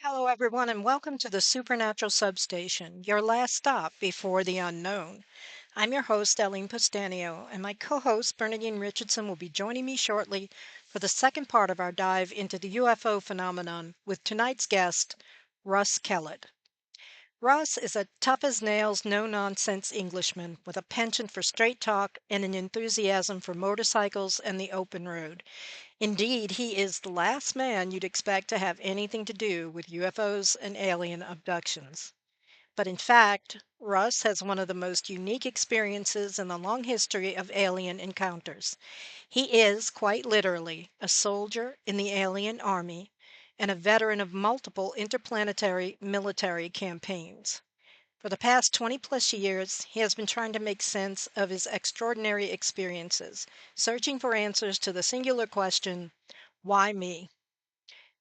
Hello, everyone, and welcome to the Supernatural Substation, your last stop before the unknown. I'm your host, Alyne Pustanio, and my co host, Bernadine Richardson, will be joining me shortly for the second part of our dive into the UFO phenomenon with tonight's guest, Russ Kellett. Russ is a tough as nails, no nonsense Englishman with a penchant for straight talk and an enthusiasm for motorcycles and the open road. Indeed, he is the last man you'd expect to have anything to do with UFOs and alien abductions. But in fact, Russ has one of the most unique experiences in the long history of alien encounters. He is, quite literally, a soldier in the alien army and a veteran of multiple interplanetary military campaigns. For the past 20 plus years, he has been trying to make sense of his extraordinary experiences, searching for answers to the singular question, why me?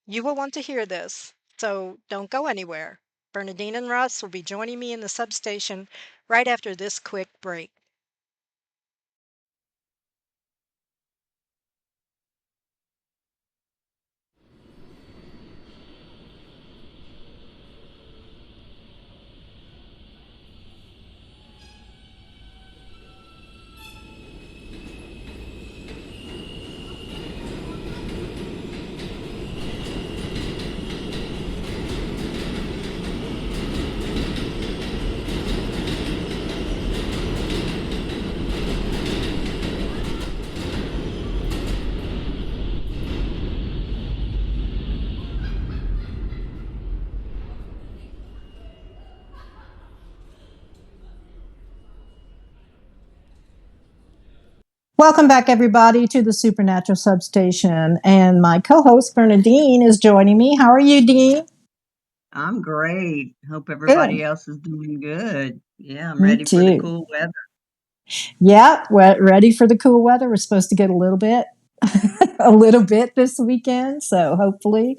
You will want to hear this, so don't go anywhere. Bernadine and Russ will be joining me in the substation right after this quick break. Welcome back, everybody, to the Supernatural Substation. And my co host, Bernadine, is joining me. How are you, Dean? I'm great. Hope everybody else is doing good. Yeah, I'm Me ready for the too. cool weather. Yeah, we're ready for the cool weather. We're supposed to get a little bit, a little bit this weekend. So hopefully,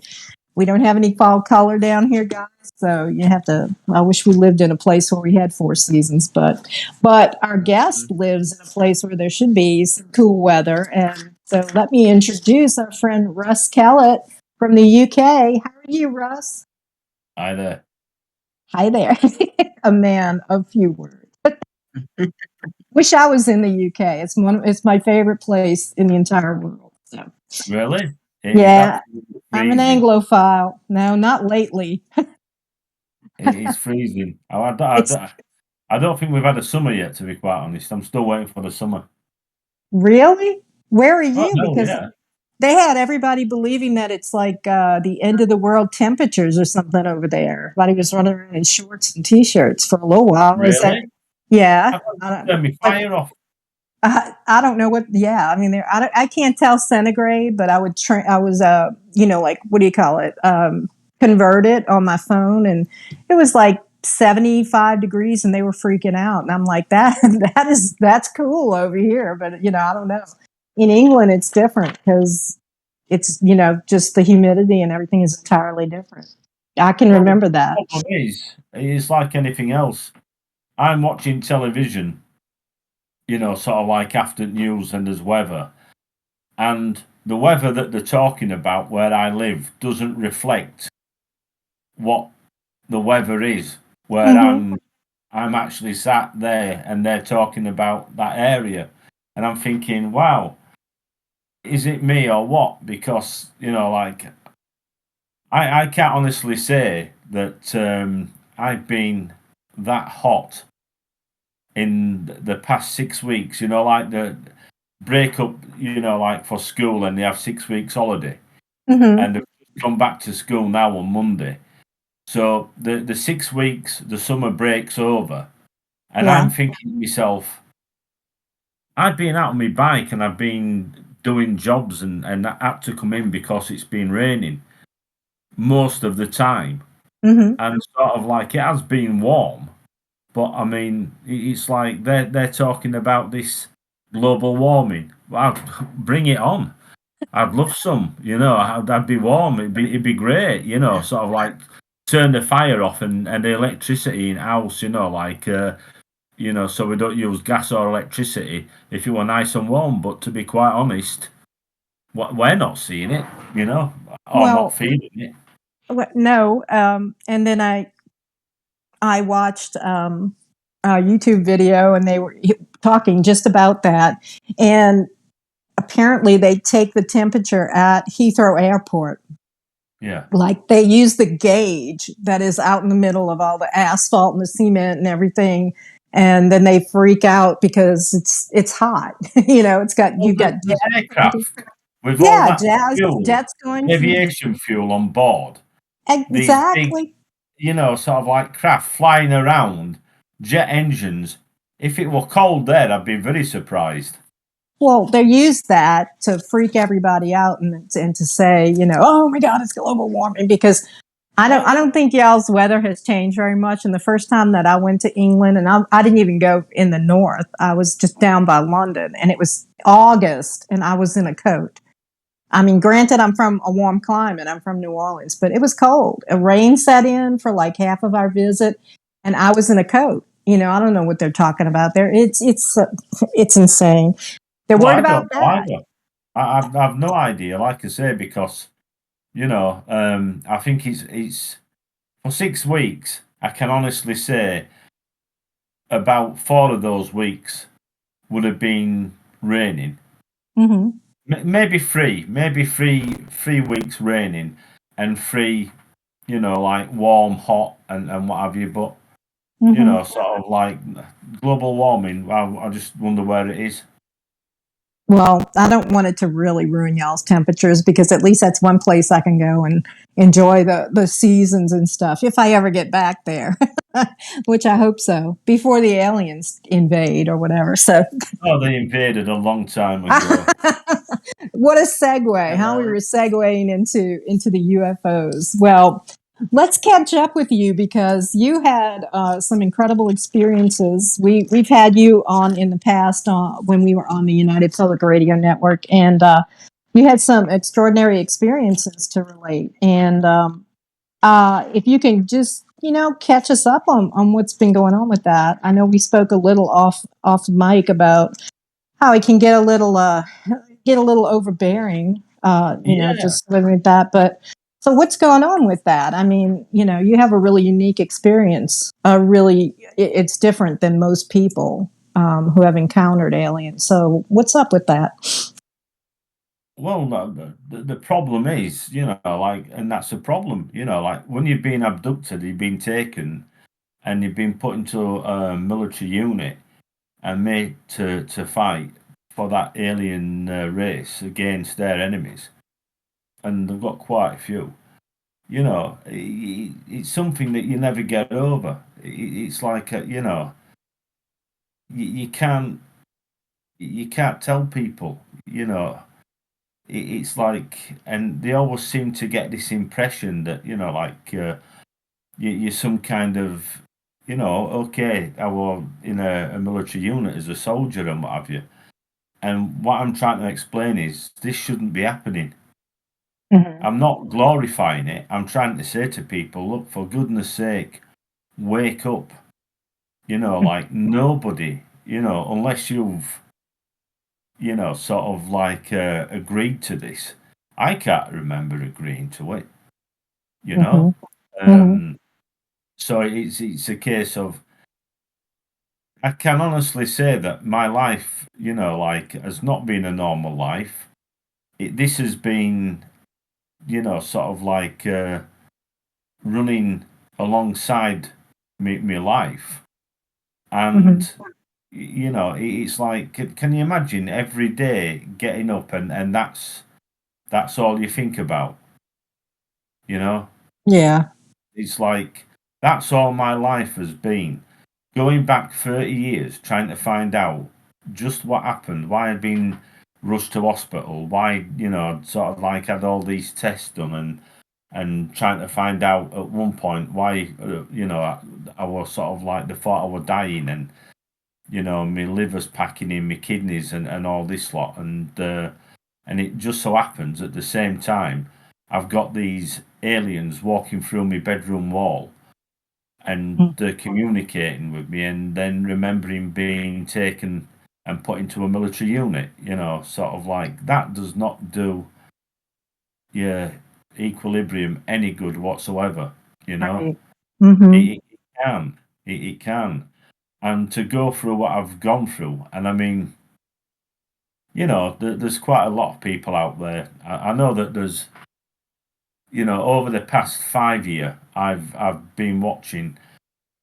we don't have any fall color down here, guys. So you have to. I wish we lived in a place where we had four seasons, but our guest lives in a place where there should be some cool weather. And so let me introduce our friend Russ Kellett from the UK. How are you, Russ? Hi there. Hi there. A man of few words. Wish I was in the UK. It's my favorite place in the entire world. So Really? yeah, I'm an Anglophile. No, not lately. It's freezing. I don't think we've had a summer yet, to be quite honest. I'm still waiting for the summer. Really? Where are Oh, you? no, Because yeah. they had everybody believing that it's like the end of the world temperatures or something over there. Everybody was running around in shorts and t-shirts for a little while. Is that? Really? Yeah. I've got to turn my fire off. I don't know what. Yeah, I mean, I can't tell centigrade, but I would. I was, like what do you call it? Convert it on my phone, and it was like 75 degrees, and they were freaking out. And I'm like, that's cool over here, but I don't know. In England, it's different because it's just the humidity and everything is entirely different. I can remember that. The problem is, it's like anything else. I'm watching television, sort of like after news and there's weather. And the weather that they're talking about where I live doesn't reflect what the weather is where Mm-hmm. I'm actually sat there and they're talking about that area. And I'm thinking, wow, is it me or what? Because, like I can't honestly say that I've been that hot in the past 6 weeks, like the break up, like for school and they have 6 weeks holiday. Mm-hmm. And they've come back to school now on Monday. So the 6 weeks, the summer break's over. And Yeah. I'm thinking to myself, I've been out on my bike and I've been doing jobs and I had to come in because it's been raining most of the time. Mm-hmm. And sort of like it has been warm, but I mean, it's like they're talking about this global warming. Well, bring it on. I'd love some, I'd be warm. It'd be great, sort of like turn the fire off and the electricity in house, so we don't use gas or electricity if you were nice and warm. But to be quite honest, we're not seeing it, or not Well, feeling it. No. And then I watched a YouTube video, and they were talking just about that. And apparently, they take the temperature at Heathrow Airport. Yeah. Like they use the gauge that is out in the middle of all the asphalt and the cement and everything, and then they freak out because it's hot. It's got Well, you got there's aircraft with all yeah, that fuel, jets going through. aviation fuel on board. These big, Exactly. sort of like craft flying around, jet engines. If it were cold there, I'd be very surprised. Well, they use that to freak everybody out and to say, oh my God, it's global warming, because I don't think y'all's weather has changed very much. And the first time that I went to England, and I didn't even go in the north, I was just down by London, and it was August, and I was in a coat. I mean, granted, I'm from a warm climate. I'm from New Orleans, but it was cold. A rain set in for like half of our visit, and I was in a coat. I don't know what they're talking about there. It's insane. They're Well, worried I about don't know that. either. I've no idea, like I say, because I think it's for 6 weeks. I can honestly say about 4 of those weeks would have been raining. Mm-hmm. Maybe 3 weeks raining, and 3, like warm, hot, and what have you. But Mm-hmm. sort of like global warming. I just wonder where it is. Well, I don't want it to really ruin y'all's temperatures, because at least that's one place I can go and enjoy the seasons and stuff if I ever get back there, which I hope so, before the aliens invade or whatever. So, Oh, they invaded a long time ago. what a segue! How we were segueing into the UFOs. Well, let's catch up with you, because you had some incredible experiences. We've had you on in the past when we were on the United Public Radio Network, and you had some extraordinary experiences to relate. And if you can just catch us up on what's been going on with that. I know we spoke a little off mic about how it can get a little overbearing, Yeah. just living with that. But so what's going on with that? I mean, you have a really unique experience. It's different than most people who have encountered aliens. So what's up with that? Well, the problem is, like, and that's the problem, like when you've been abducted, you've been taken, and you've been put into a military unit and made to fight for that alien race against their enemies, and they've got quite a few. It's something that you never get over. It's like you can't tell people. It's like, and they always seem to get this impression that like you're some kind of okay, I was in a military unit as a soldier and what have you. And what I'm trying to explain is this shouldn't be happening. Mm-hmm. I'm not glorifying it. I'm trying to say to people, look, for goodness sake, wake up. Like nobody, unless you've, sort of like agreed to this. I can't remember agreeing to it, you Mm-hmm. know. Mm-hmm. Um, so it's a case of I can honestly say that my life, like has not been a normal life. This has been, sort of like running alongside me life. Mm-hmm. And, it's like, can you imagine every day getting up and that's all you think about, you know? Yeah. It's like, that's all my life has been. Going back 30 years, trying to find out just what happened, why I'd been rushed to hospital, why, I'd sort of like had all these tests done and trying to find out at one point why, I was sort of like, the thought I was dying and, my liver's packing in my kidneys and all this lot. And it just so happens at the same time, I've got these aliens walking through my bedroom wall and they're communicating with me and then remembering being taken and put into a military unit, sort of like that does not do your equilibrium any good whatsoever. You know, Right. Mm-hmm. it can, it can, and to go through what I've gone through, and I mean, you know, there's quite a lot of people out there. I know that there's, you know, over the past 5 year, I've been watching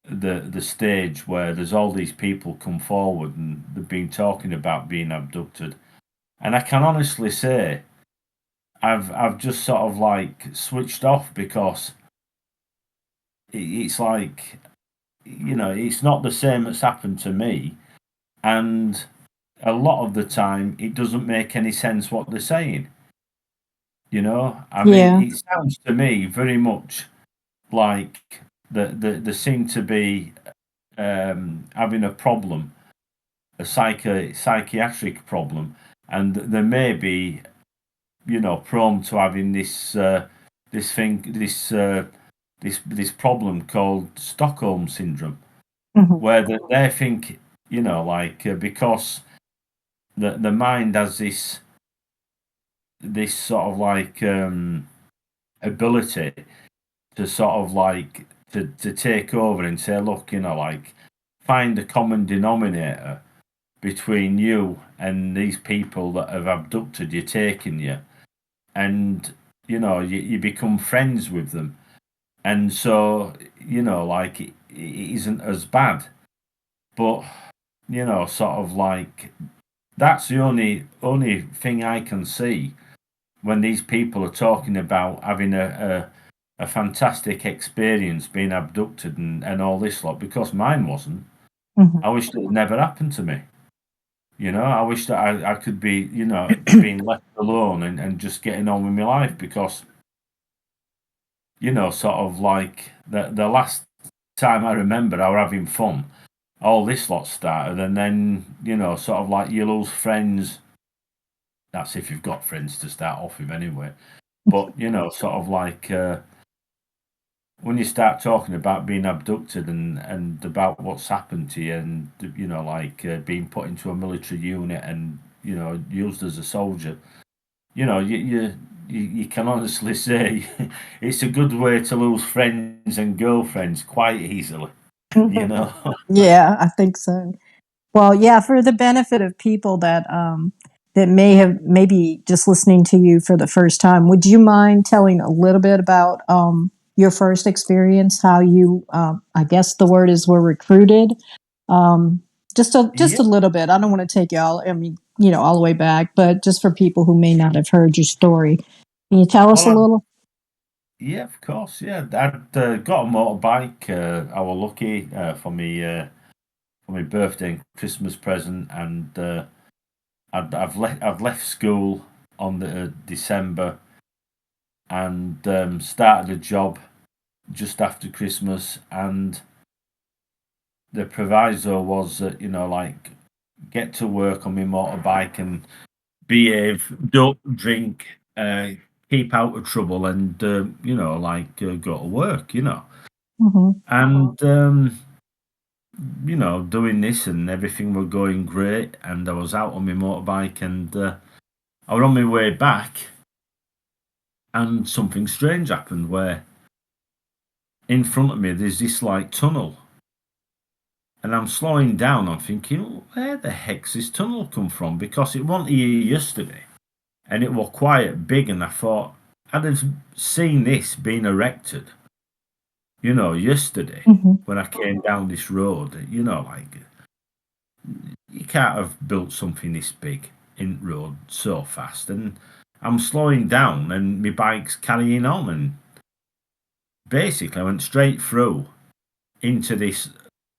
the stage where there's all these people come forward and they've been talking about being abducted, and I can honestly say I've just sort of like switched off because it's like, you know, it's not the same that's happened to me, and a lot of the time it doesn't make any sense what they're saying. You know, I mean, Yeah. it sounds to me very much like the seem to be having a problem, a psychiatric problem, and they may be, you know, prone to having this thing, this problem called Stockholm syndrome, Mm-hmm. where they think, you know, like because the mind has this sort of like ability to sort of like to take over and say, look, you know, like find a common denominator between you and these people that have abducted you, taken you, and you know, you become friends with them, and so, you know, like it isn't as bad, but you know, sort of like that's the only thing I can see when these people are talking about having a fantastic experience being abducted and all this lot, because mine wasn't. Mm-hmm. I wish that it never happened to me. You know, I wish that I could be, you know, being left alone and just getting on with my life because, you know, sort of like the last time I remember I were having fun, all this lot started, and then, you know, sort of like you lose friends. That's if you've got friends to start off with anyway. But, you know, sort of like when you start talking about being abducted and about what's happened to you, and you know, like being put into a military unit and, you know, used as a soldier, you know, you can honestly say it's a good way to lose friends and girlfriends quite easily. You know. Yeah, I think so. Well, yeah, for the benefit of people that that may have maybe just listening to you for the first time, would you mind telling a little bit about your first experience? How you, I guess the word is, were recruited. Um, just Yeah. a little bit. I don't want to take you all. I mean, you know, all the way back, but just for people who may not have heard your story, can you tell us Well, a little? yeah, of course. Yeah, I'd got a motorbike. I was lucky for my birthday and Christmas present, and I've left school on the December and started a job just after Christmas, and the proviso was that, you know, like get to work on my motorbike and behave, don't drink, keep out of trouble, and you know, like go to work, you know, Mm-hmm. and you know, doing this and everything were going great, and I was out on my motorbike, and I was on my way back, and something strange happened where in front of me there's this like tunnel, and I'm slowing down. I'm thinking, where the heck's this tunnel come from? Because it wasn't here yesterday, and it was quite big. And I thought I'd have seen this being erected, you know, yesterday Mm-hmm. when I came down this road. You know, like you can't have built something this big in road so fast. And I'm slowing down, and my bike's carrying on, and basically I went straight through into this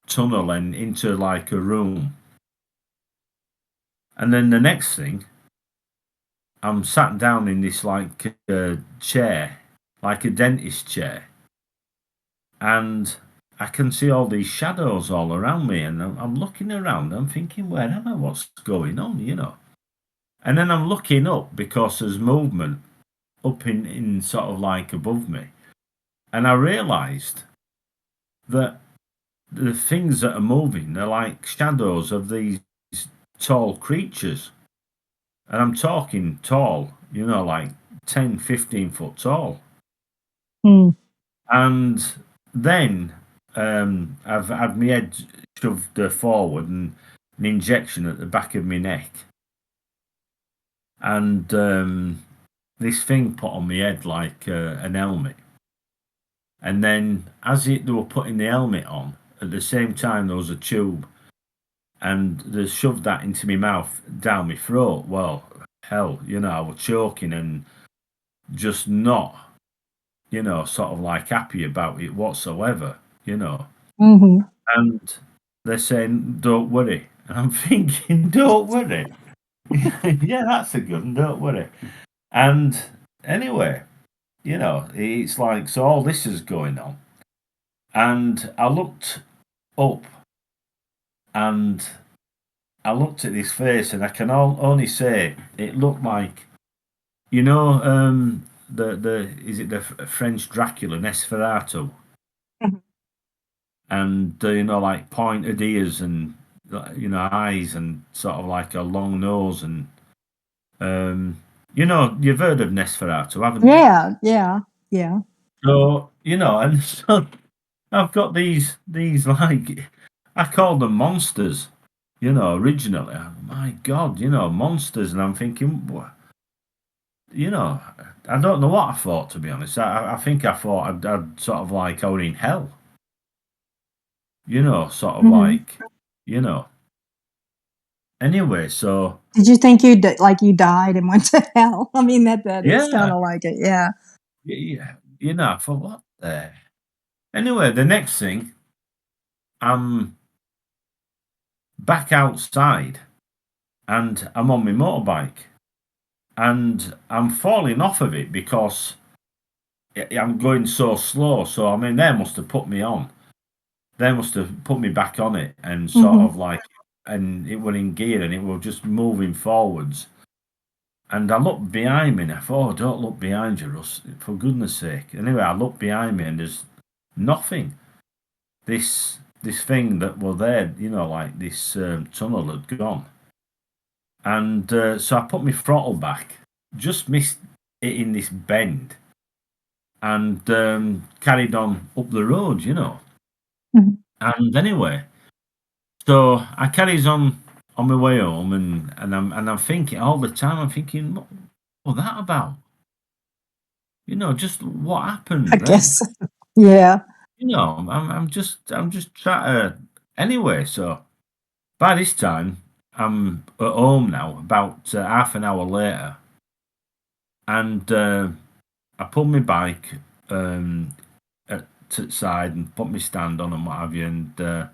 tunnel and into like a room. And then the next thing, I'm sat down in this like chair, like a dentist chair, and I can see all these shadows all around me. And I'm looking around, I'm thinking, where am I? What's going on? You know. And then I'm looking up because there's movement up in sort of like above me. And I realised that the things that are moving are like shadows of these tall creatures. And I'm talking tall, you know, like 10, 15 foot tall. Mm. And then I've had my head shoved forward and an injection at the back of my neck. And this thing put on my head like an helmet. And then as they were putting the helmet on, at the same time there was a tube. And they shoved that into my mouth, down my throat. Well, hell, I was choking and just not, sort of like happy about it whatsoever, Mm-hmm. And they're saying, don't worry. And I'm thinking, don't worry. Yeah, that's a good one, don't worry. And anyway, it's like, so all this is going on. And I looked up and I looked at his face, and I can only say it looked like, the is it the French Dracula, Nosferatu, Mhm. and like pointed ears and eyes and sort of like a long nose and you've heard of Nosferatu, haven't you? Yeah, yeah, yeah. So and so I've got these like I call them monsters. Originally, my God, monsters, and I'm thinking, I don't know what I thought, to be honest. I think I thought I'd sort of like I were in hell. Sort of Mhm. like, Anyway, so Did you think you died and went to hell? I mean, that is yeah, kinda like it, yeah. yeah, I thought, what the? Anyway, the next thing, I'm back outside and I'm on my motorbike and I'm falling off of it because I'm going so slow. So, I mean, they must have put me on. They must have put me back on it and sort Mhm. of like, and it were in gear and it were just moving forwards. And I looked behind me and I thought, oh, don't look behind you, Russ, for goodness sake. Anyway, I looked behind me and there's nothing. This thing that were there, like this tunnel had gone. And so I put my throttle back, just missed it in this bend, and carried on up the road, Mhm. And anyway, so I carries on my way home, and I'm thinking all the time. I'm thinking, what was that about? Just what I happened then? guess. Yeah. I'm just trying to. Anyway, so by this time I'm at home now, about half an hour later, and I pulled my bike to the side and put my stand on and what have you, and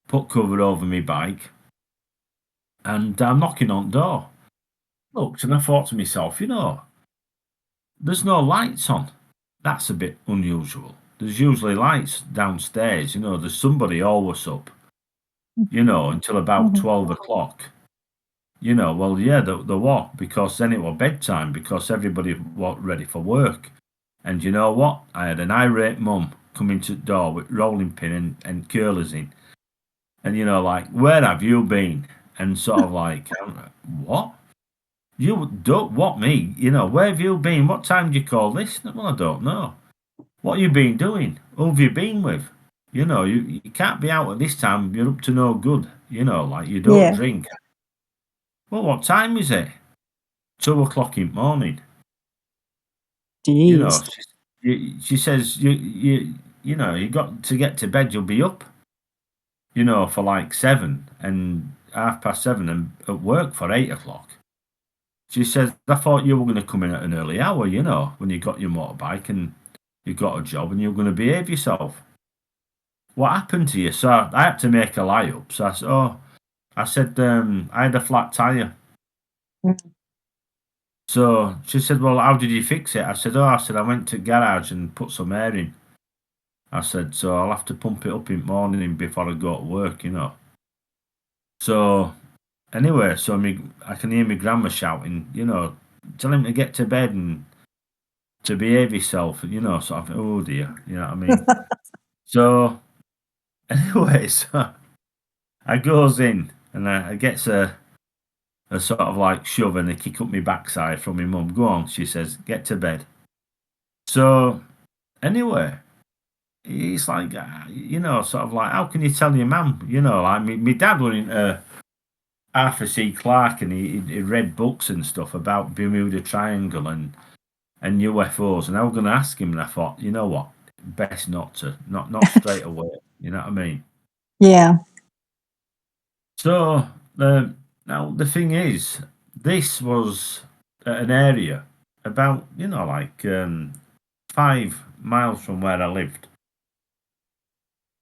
put cover over my bike, and I'm knocking on the door. Looked and I thought to myself, there's no lights on. That's a bit unusual. There's usually lights downstairs. There's somebody always up. Until about Mhm. 12 o'clock. Well, yeah, there were, because then it was bedtime because everybody was ready for work. And you know what? I had an irate mum coming to the door with rolling pin and curlers in. And, like, where have you been? And sort of like, what? You don't, what, me? Where have you been? What time do you call this? Well, I don't know. What you been doing? Who have you been with? You can't be out at this time. You're up to no good. Like you don't Yeah. drink. Well, what time is it? 2 o'clock in the morning. You know, Jeez. she says you got to get to bed. You'll be up. For like 7 and 7:30 and at work for 8 o'clock. She says, I thought you were going to come in at an early hour. When you got your motorbike and you got a job and you're going to behave yourself. What happened to you? So I had to make a lie up. So I said, I had a flat tire. Mm. So she said, well, how did you fix it? I said, I went to garage and put some air in. I said, so I'll have to pump it up in the morning before I go to work. So anyway, I can hear my grandma shouting, tell him to get to bed and to behave himself, sort of, oh dear, you know what I mean? So anyway, so I goes in and I gets a sort of like shove and a kick up my backside from my mum. Go on, she says, get to bed. So anyway, it's like, sort of like, how can you tell your mum? Like my dad went into Arthur C. Clarke, and he read books and stuff about Bermuda Triangle and UFOs, and I was going to ask him, and I thought, you know what, best not to, not straight away. You know what I mean? Yeah. So now the thing is, this was an area about 5 miles from where I lived,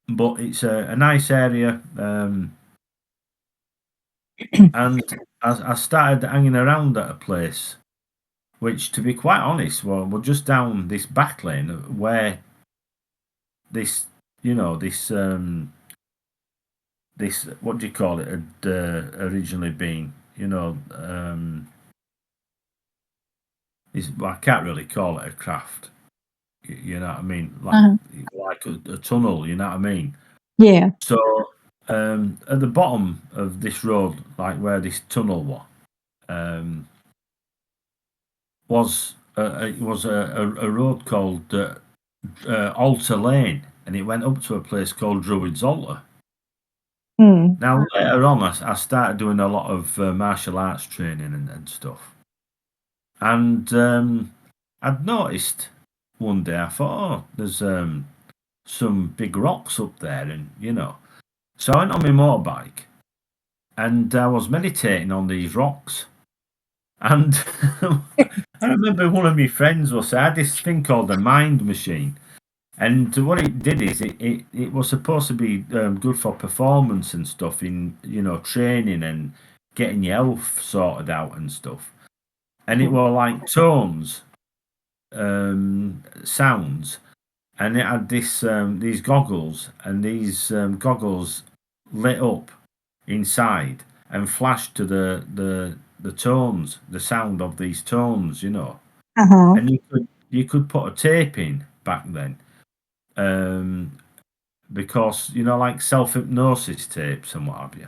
but it's a nice area. And I started hanging around at a place, which, to be quite honest, we're just down this back lane where this, this what do you call it, had originally been, I can't really call it a craft. You know what I mean? Like a tunnel. You know what I mean? Yeah. So at the bottom of this road, like where this tunnel was it was a road called Altar Lane, and it went up to a place called Druid's Altar. Mm. Now later on, I started doing a lot of martial arts training and stuff, and I'd noticed one day, I thought, oh, there's some big rocks up there, and so I went on my motorbike, and I was meditating on these rocks. And I remember one of my friends was I had this thing called the mind machine, and what it did is it was supposed to be good for performance and stuff in training and getting your health sorted out and stuff. And it were like tones, sounds, and it had these goggles, and these goggles lit up inside and flashed to the tones, the sound of these tones, Uh-huh. and you could put a tape in back then, because like self hypnosis tapes and what have you.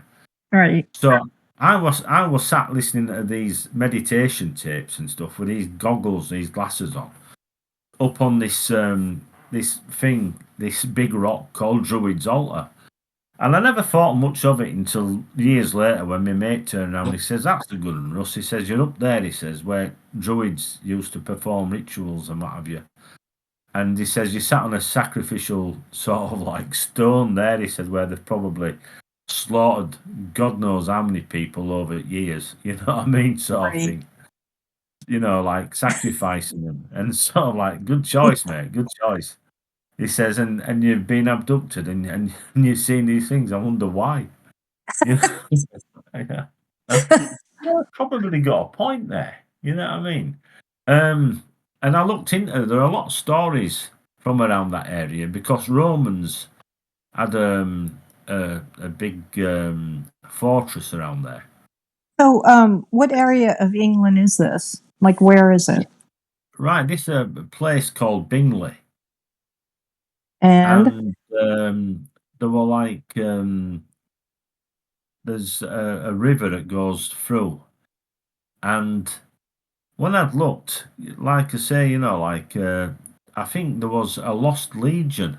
Right. So I was sat listening to these meditation tapes and stuff with these goggles, these glasses on, up on this thing, this big rock called Druid's Altar. And I never thought much of it until years later when my mate turned around. He says, "That's a good one, Russ." He says, "You're up there," he says, "where druids used to perform rituals and what have you." And he says, "You sat on a sacrificial sort of like stone there," he said, "where they've probably slaughtered God knows how many people over years." You know what I mean? Sort of Right. thing. Like sacrificing them. And sort of like, good choice, mate. Good choice. He says, and you've been abducted and you've seen these things. I wonder why. You know? Yeah. Probably got a point there. You know what I mean? And I looked into there are a lot of stories from around that area because Romans had a big fortress around there. So, what area of England is this? Like, where is it? Right, this is a place called Bingley, And and there were like there's a river that goes through, and when I'd looked, like I say, I think there was a lost legion.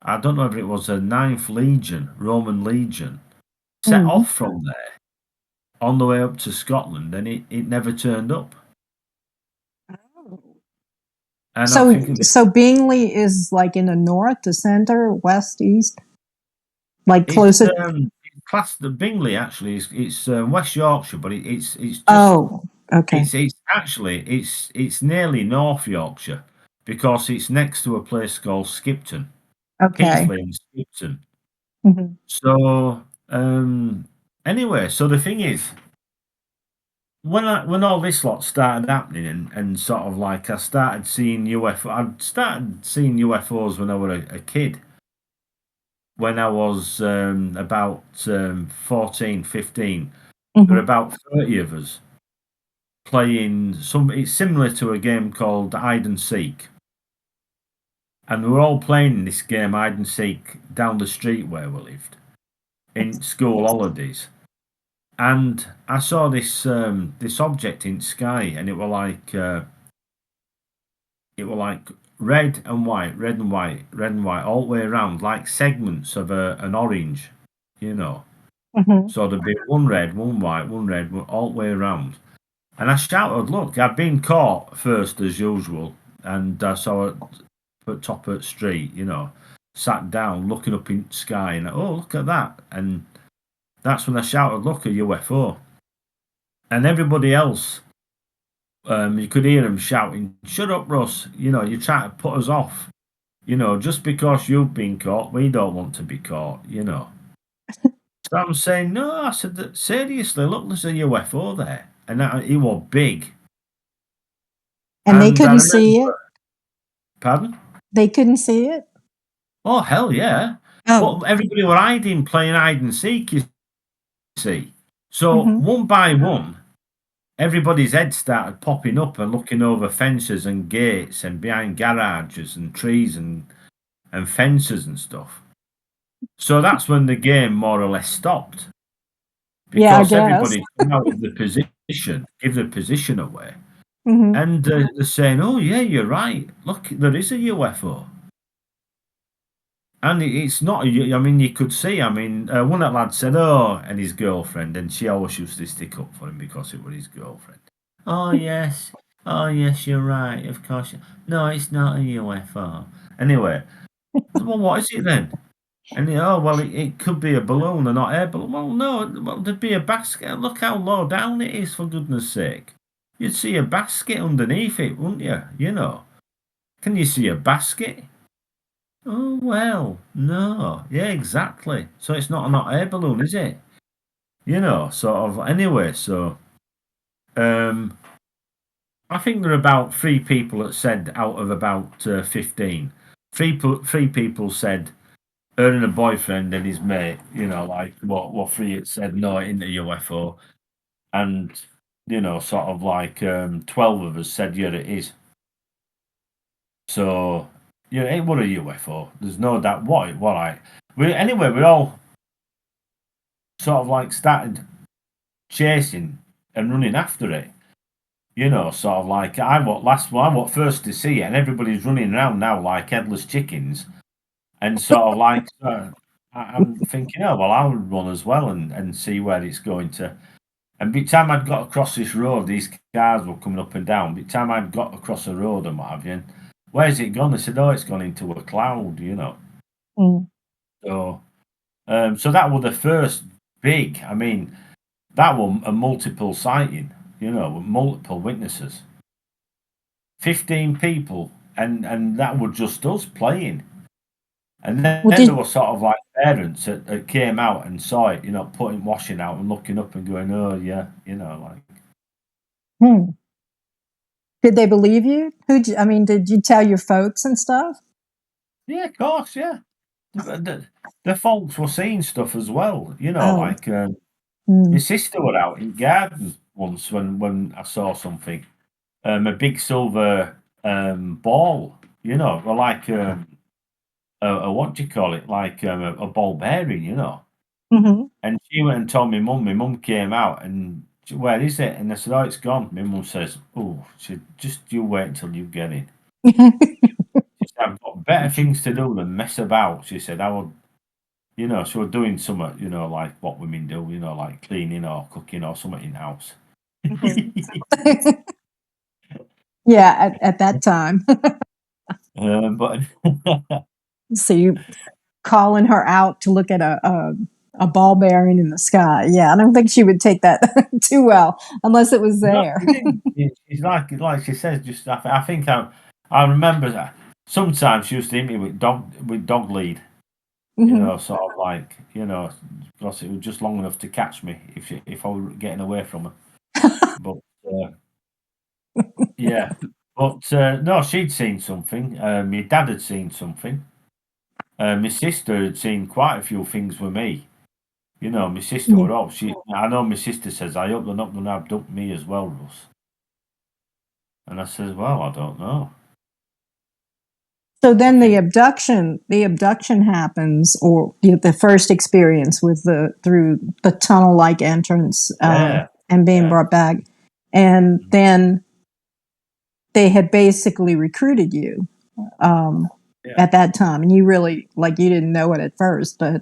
I don't know if it was a ninth legion, Roman legion, set mm. off from there on the way up to Scotland, and it never turned up. And I'm So, thinking, so Bingley is like in the north, the center, west, east, like it's closer. classed the Bingley actually is it's West Yorkshire, but it's just Oh, okay, it's actually it's nearly North Yorkshire because it's next to a place called Skipton, okay. Keighley and Skipton. Mhm. So anyway, so the thing is, when all this lot started happening and sort of like I started seeing UFO, I'd started seeing UFOs when I was a kid. When I was about 14, 15, there were Mhm. about 30 of us playing some. It's similar to a game called hide and seek, and we were all playing this game hide and seek down the street where we lived in school holidays. And I saw this object in the sky, and it were like red and white, red and white, red and white, all the way around, like segments of an orange, you know. Mm-hmm. So there'd be one red, one white, one red, all the way around. And I shouted, look, I'd been caught first as usual, and I saw it at top of the street, you know, sat down looking up in the sky, and oh, look at that. And that's when I shouted, look, a UFO. And everybody else, you could hear them shouting, shut up, Russ, you know, you're trying to put us off. You know, just because you've been caught, we don't want to be caught, you know. So I'm saying, no, I said, seriously, look, there's a UFO there. And it was big. And they And I couldn't see it? remember, pardon? They couldn't see it? Oh, hell yeah. Oh. But everybody were hiding, playing hide and seek, you see. So Mm-hmm. one by one, everybody's head started popping up and looking over fences and gates and behind garages and trees and fences and stuff. So that's when the game more or less stopped. Yeah, I Because guess. everybody come out of the position, give the position away. Mm-hmm. And they're saying, oh, yeah, you're right. Look, there is a UFO. And it's not, I mean, you could see, I mean, one of the lads said, oh, and his girlfriend, and she always used to stick up for him because it was his girlfriend. Oh, yes. Oh, yes, you're right. Of course. No, it's not a UFO. Anyway, well, what is it then? And oh, well, it could be a balloon, a not air balloon. Well, no, well, there'd be a basket. Look how low down it is, for goodness sake. You'd see a basket underneath it, wouldn't you? You know. Can you see a basket? Oh, well, no. Yeah, exactly. So it's not a not air balloon, is it? You know, sort of. Anyway, so I think there are about 3 people that said out of about 15. Three people said her and a boyfriend and his mate, you know, like what 3 had said no, it ain't a UFO. And, you know, sort of like 12 of us said, yeah, it is. So, yeah, it was a UFO. There's no doubt anyway, we all sort of like started chasing and running after it. You know, sort of like I was first to see it, and everybody's running around now like headless chickens, and sort of like I'm thinking, oh well, I'll run as well and see where it's going to. And by the time I'd got across this road, these cars were coming up and down. By the time I'd got across the road and what have you, and where's it gone? They said, oh, it's gone into a cloud, you know. Mm. So, so that was the first big. I mean, that was a multiple sighting, you know, with multiple witnesses. 15 people, and that was just us playing. And then, Well, there were sort of like parents that came out and saw it, you know, putting washing out and looking up and going, oh, yeah, you know, like. Did they believe you? Did you tell your folks and stuff? Yeah, of course, yeah. The folks were seeing stuff as well, you know, Oh. like my sister were out in garden once when I saw something, a big silver ball, you know, or like a what do you call it, like a ball bearing, you know. Mm-hmm. And she went and told my mum. My mum came out and where is it? And I said, oh, it's gone. My mum says, oh, she said, just you wait until you get it. She said, I've got better things to do than mess about. She said, I would, you know, so we're doing something, you know, like what women do, you know, like cleaning or cooking or something in house. Yeah, at that time. But So you calling her out to look at a ball bearing in the sky. Yeah, I don't think she would take that too well unless it was no, there. she's like she says, just I think I remember that sometimes she used to hit me with dog lead. You Mm-hmm. know, sort of like, you know, because it was just long enough to catch me if I were getting away from her. But yeah, but no, she'd seen something. My dad had seen something. My sister had seen quite a few things with me. You know, my sister Yeah. were up. I know my sister says, I hope they're not going to abduct me as well, Russ. And I says, well, I don't know. So then the abduction happens, or the first experience with through the tunnel-like entrance and being brought back, and then they had basically recruited you, at that time, and you really like you didn't know it at first, but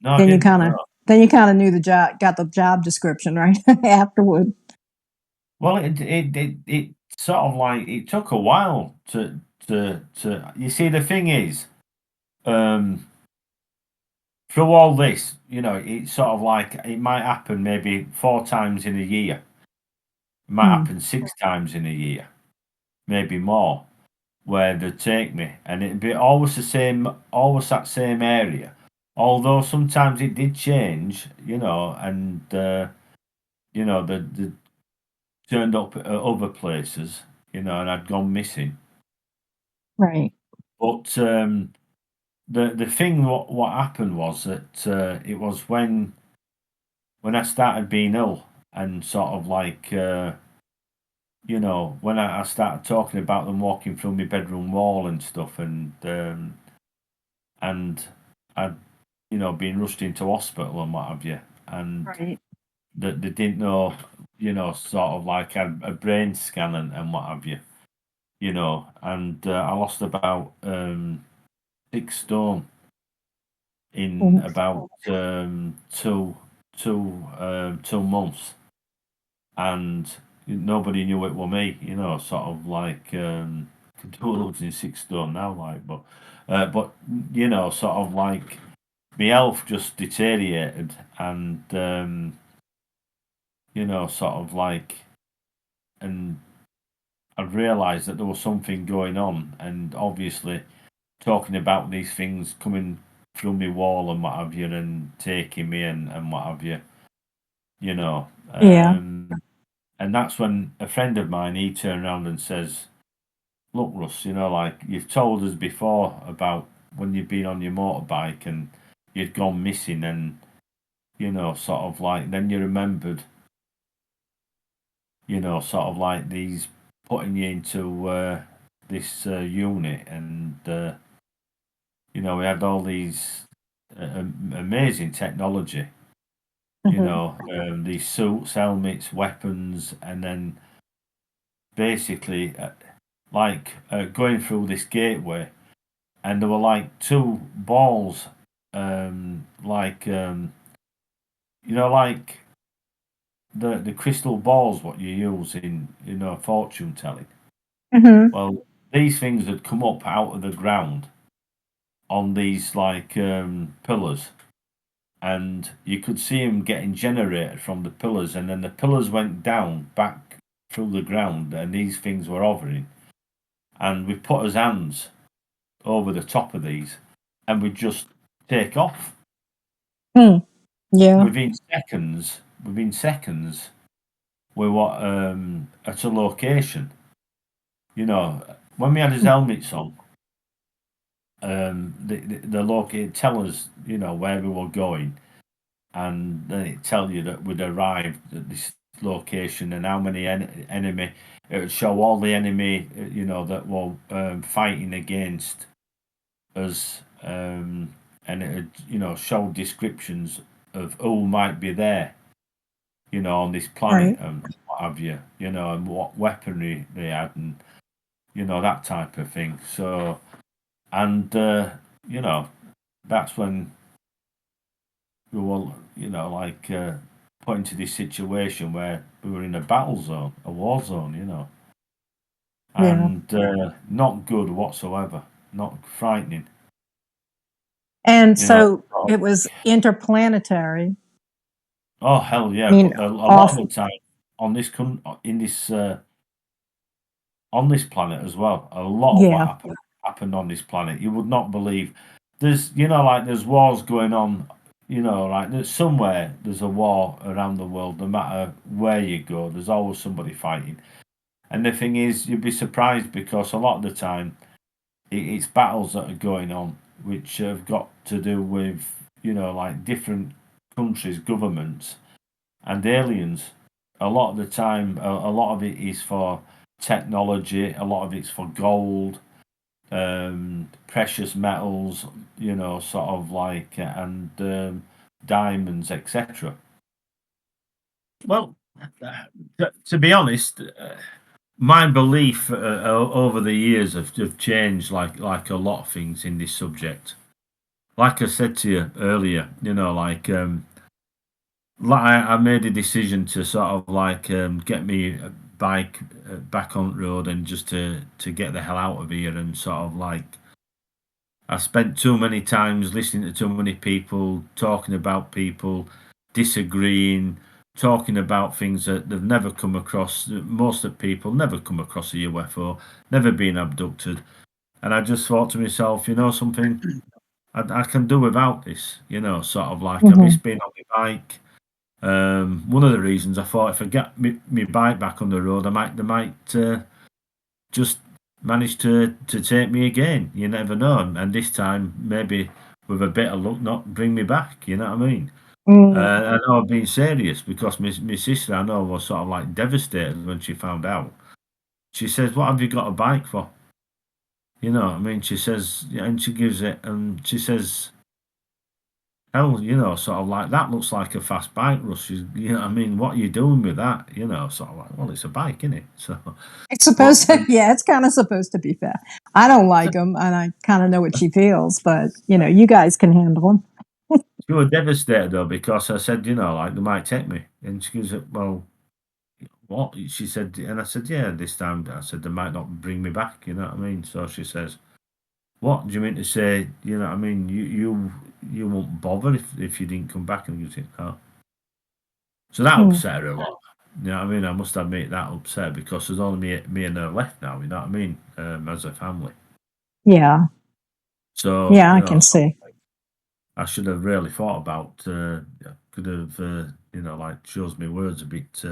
No, I then you didn't. kind of No. then you kind of knew the job, got the job description right afterward. Well, it sort of like it took a while to. You see, the thing is, um, through all this, it's sort of like it might happen maybe 4 times in a year. It might Hmm. happen 6 times in a year, maybe more, where they take me, and it'd be always the same, always that same area. Although sometimes it did change, and the turned up at other places, and I'd gone missing. Right. But the thing what happened was that it was when I started being ill and sort of like when I started talking about them walking through my bedroom wall and stuff, and I'd been rushed into hospital and what have you, and Right. that they didn't know, sort of like a brain scan and what have you, and I lost about 6 stone in Mhm. about 2 months, and nobody knew it were me. Sort of like could do losing 6 stone now, like, but sort of like my health just deteriorated, and sort of like, and I realised that there was something going on, and obviously talking about these things coming through my wall and what have you, and taking me and what have you, you know. Yeah. And that's when a friend of mine, he turned around and says, "Look, Russ, like you've told us before about when you've been on your motorbike and you'd gone missing, and sort of like then you remembered, sort of like these putting you into this unit, and we had all these amazing technology, Hmm. these suits, helmets, weapons, and then basically going through this gateway, and there were like two balls, like like the crystal balls what you use in fortune telling. Hmm. Well, these things had come up out of the ground on these like pillars, and you could see them getting generated from the pillars, and then the pillars went down back through the ground, and these things were hovering, and we put our hands over the top of these, and we just take off Hmm. Yeah. within seconds. We were at a location. When we had his helmets on, the locator tell us, where we were going, and then it tell you that we'd arrived at this location and how many enemy. It would show all the enemy, that were fighting against us, and it would, show descriptions of who might be there, on this planet Right. and what have you, and what weaponry they had, and that type of thing. So, and you know, that's when we were, like put into this situation where we were in a battle zone, a war zone, Yeah. and not good whatsoever, not frightening, And you know. so it was interplanetary. Oh hell I yeah! mean, But a lot off. of the time on this in this on this planet as well, a lot of what Yeah. happened on this planet, you would not believe. There's like there's wars going on, like there's somewhere there's a war around the world. No matter where you go, there's always somebody fighting. And the thing is, you'd be surprised because a lot of the time it's battles that are going on, which have got to do with like different countries, governments, and aliens. A lot of the time, a lot of it is for technology. A lot of it's for gold, precious metals. Sort of like and diamonds, etc. Well, to be honest, my belief over the years have changed like a lot of things in this subject. Like I said to you earlier, I made a decision to sort of get me a bike back on the road and just to get the hell out of here and sort of like I spent too many times listening to too many people talking about people disagreeing, talking about things that they've never come across. Most of the people never come across a UFO, never been abducted, and I just thought to myself, you know something, I can do without this. You know, sort of like I miss Hmm. being on my bike. One of the reasons I thought if I get my bike back on the road, they might just manage to take me again. You never know, and this time maybe with a bit of luck, not bring me back. You know what I mean? Mm. I know I'm being serious because my sister I know was sort of like devastated when she found out. She says, "What have you got a bike for?" You know, what I mean, she says, yeah, and she gives it, and she says, "Hell, you know, sort of like that looks like a fast bike, Russ. You know, what I mean, what are you doing with that? You know, sort of like, well, it's a bike, isn't it? So, It's but supposed to, yeah, it's kind of supposed to be fast. I don't like them, and I kind of know what she feels, but you guys can handle them. she was devastated though because I said, you know, like they might take me, and she goes, well, what? She said, and I said, yeah, this time I said they might not bring me back. You know what I mean? So she says, what do you mean to say? You know what I mean? You won't bother if you didn't come back, and you think, oh, so that Hmm. upset her a lot. You know what I mean? I must admit that upset because there's only me and her left now. You know what I mean? As a family. Yeah, So yeah, you I know, can see. I should have really thought about. Could have like chose my words a bit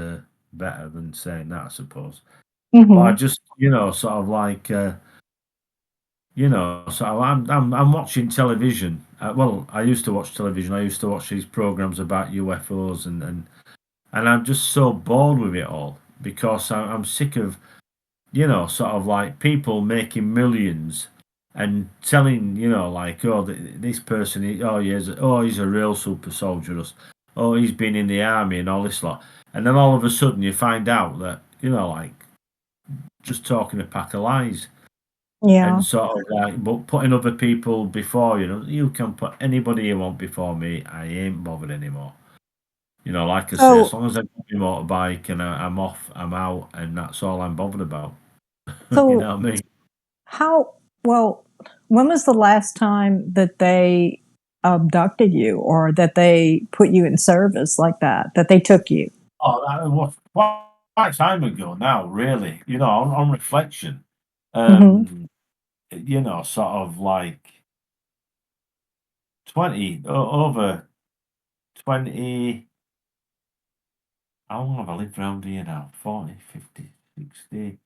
better than saying that, I suppose. But I Hmm. just sort of like so I'm watching television. Well, I used to watch television. I used to watch these programs about UFOs and I'm just so bored with it all because I'm sick of sort of like people making millions and telling, like, oh, this person, he's a real super soldier, oh, he's been in the army and all this lot. And then all of a sudden you find out that, like, just talking a pack of lies Yeah. and sort of like, but putting other people before, you can put anybody you want before me. I ain't bothered anymore. Like I say, as So, long as I've got my motorbike and I'm off, I'm out, and that's all I'm bothered about. You so know what I mean? how, well, when was the last time that they abducted you or that they put you in service like that they took you? Oh, that was quite time ago now, really. On reflection, Hmm. um, sort of like over 20. How long have I lived around here now? 40, 50, 60.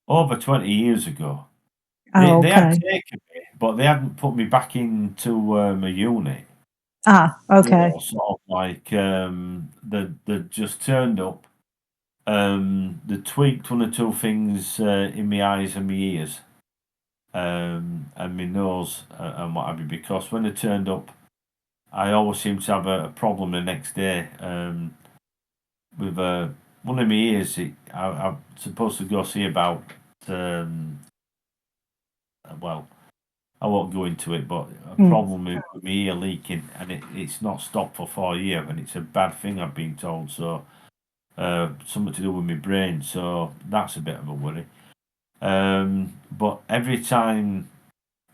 Over 20 years ago. They Oh, they had okay. taken me, but they hadn't put me back into a unit. Ah, okay. Sort of like they just turned up. They tweaked one or two things in my eyes and my ears, and my nose and what have you. Because when they turned up, I always seem to have a problem the next day with one of my ears. I'm supposed to go see about. Um, well, I won't go into it, but a Hmm. problem with my ear leaking, and it's not stopped for 4 years, and it's a bad thing I've been told. So something to do with my brain. So that's a bit of a worry. But every time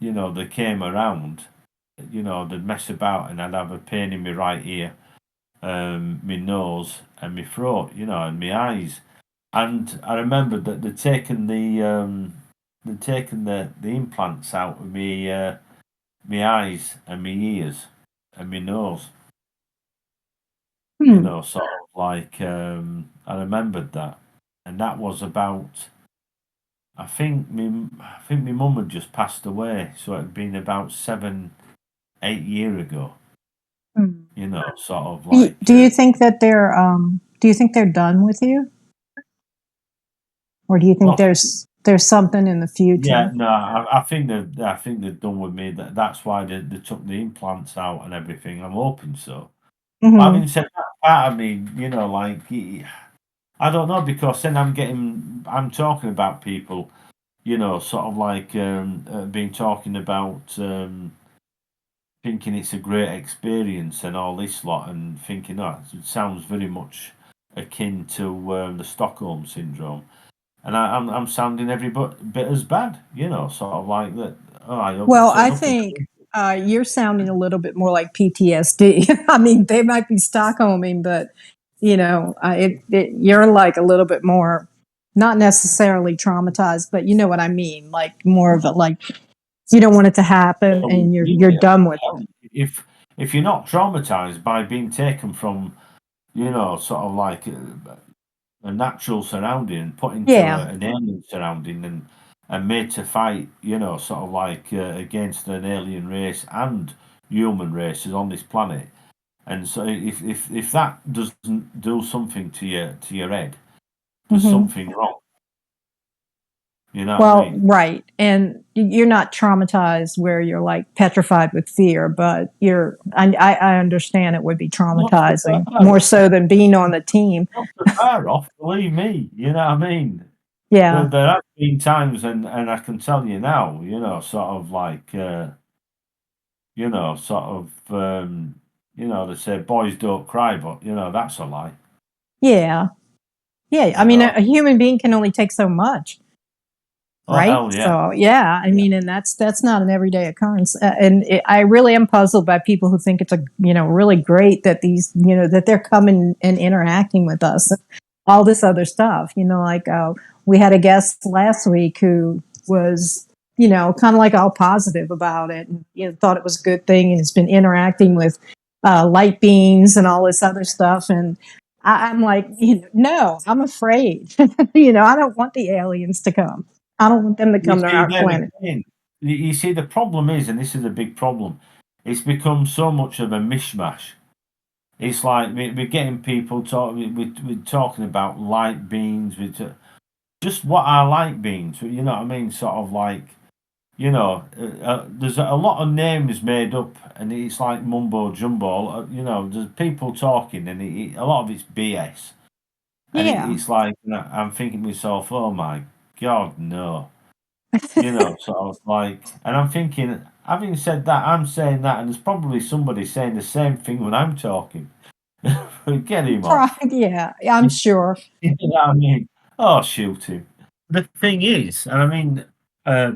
they came around, they'd mess about, and I'd have a pain in my right ear, my nose, and my throat, and my eyes. And I remembered that they'd taken the implants out of me my eyes and my ears and my nose. Hmm. Sort of like I remembered that, and that was about. I think my mum had just passed away, so it had been about 7, 8 years ago. Hmm. Sort of Do you, like do you think that they're done with you, or do you think well, there's something in the yeah, future? no, I think they're done with me. That's why they took the implants out and everything. I'm hoping so. But Hmm. having said that, part of me, like I don't know, because then I'm talking about people, sort of like been talking about thinking it's a great experience and all this lot, and thinking, oh, it sounds very much akin to the Stockholm syndrome. And I'm sounding every bit as bad, sort of like that. Oh, I hope Well, it turn I up. think you're sounding a little bit more like PTSD. I mean, they might be Stockholming, but you're like a little bit more, not necessarily traumatized, but you know what I mean. Like more of a like you don't want it to happen, and you're Yeah. done with it. If you're not traumatized by being taken from, sort of like a natural surrounding and put into Yeah. an alien surrounding, and made to fight, sort of like against an alien race and human races on this planet. And so if that doesn't do something to your head, there's Hmm. something wrong. You know what I Well, mean? right. And you're not traumatized where you're like petrified with fear, but I understand it would be Not so traumatizing far more off. so than being on the team. Not so far off. Believe me. You know what I mean? There, Yeah. there have been times, and I can tell you now, sort of like, sort of, they say boys don't cry, but that's a lie. Yeah. Yeah. I You mean, know. a human being can only take so much. Oh Right. hell yeah. So yeah, I Yeah. mean, and that's not an everyday occurrence. I really am puzzled by people who think it's really great that that they're coming and interacting with us, all this other stuff. Like we had a guest last week who was kind of like all positive about it, and thought it was a good thing, and has been interacting with light beams and all this other stuff, and I'm like, no, I'm afraid. I don't want the aliens to come. I don't want them to You come to see our there planet. again. You see the problem is, and this is a big problem. It's become so much of a mishmash. It's like we're getting people talking. We're talking about light beams. Just what are light beams? You know what I mean? Sort of like, there's a lot of names made up, and it's like mumbo jumbo. There's people talking, and a lot of it's BS. And Yeah. it's like, I'm thinking to myself, oh my God, no. Sort of like, and I'm thinking, having said that, I'm saying that, and there's probably somebody saying the same thing when I'm talking. Get him off. Yeah, I'm sure. You know what I mean? Oh, shoot him. The thing is, and I mean, uh,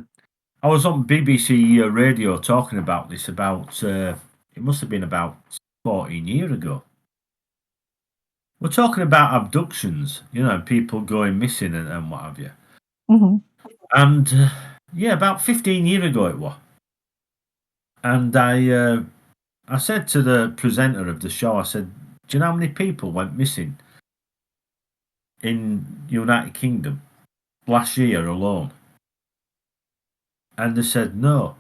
I was on BBC radio talking about this about, it must have been about 14 years ago. We're talking about abductions, people going missing and what have you. Hmm. And yeah, about 15 years ago it was. And I said to the presenter of the show, I said, do you know how many people went missing in United Kingdom last year alone? And they said no.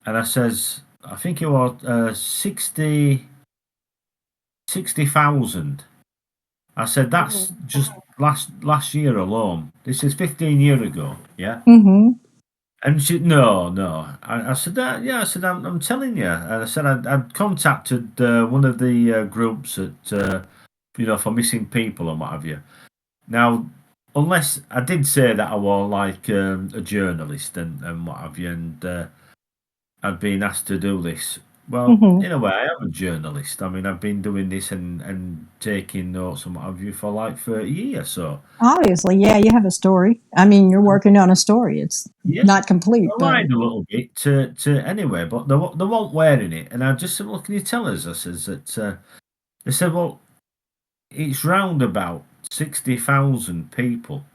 And I says, I think it was 60,000. I said, that's Mhm. just last year alone. This is 15 years ago, yeah? Hmm. And she, no, no. I said, yeah, I said, I'm telling you. And I said, I'd contacted one of the groups at, for missing people and what have you. Now, unless I did say that I was like a journalist and what have you, and I'd been asked to do this. Well, Hmm. in a way, I am a journalist. I mean, I've been doing this and taking notes and what have you for like 30 years. So, Obviously, yeah, you have a story. I mean, you're working on a story. It's yeah, not I complete, but lied a little bit to anyway, but they weren't wearing it. And I just said, well, can you tell us? I says that, they said, well, it's round about 60,000 people.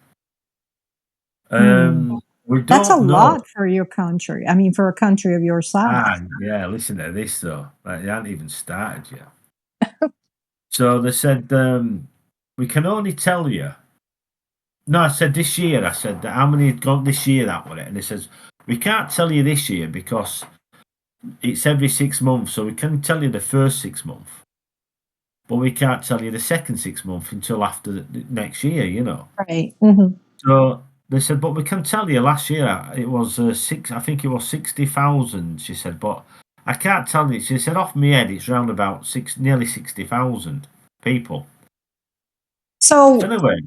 mm, We that's a don't know. lot for your country. I mean, for a country of your size. Yeah, listen to this though. Like, they haven't even started yet. So they said, we can only tell you. No, I said this year. I said that how many had gone this year that were it, and they says we can't tell you this year because it's every 6 months, so we can tell you the first 6 months, but we can't tell you the second 6 months until after the next year. Right. Hmm. So they said, but we can tell you last year it was six. I think it was 60,000. She said, but I can't tell you. She said off my head it's round about nearly 60,000 people. So Anyway,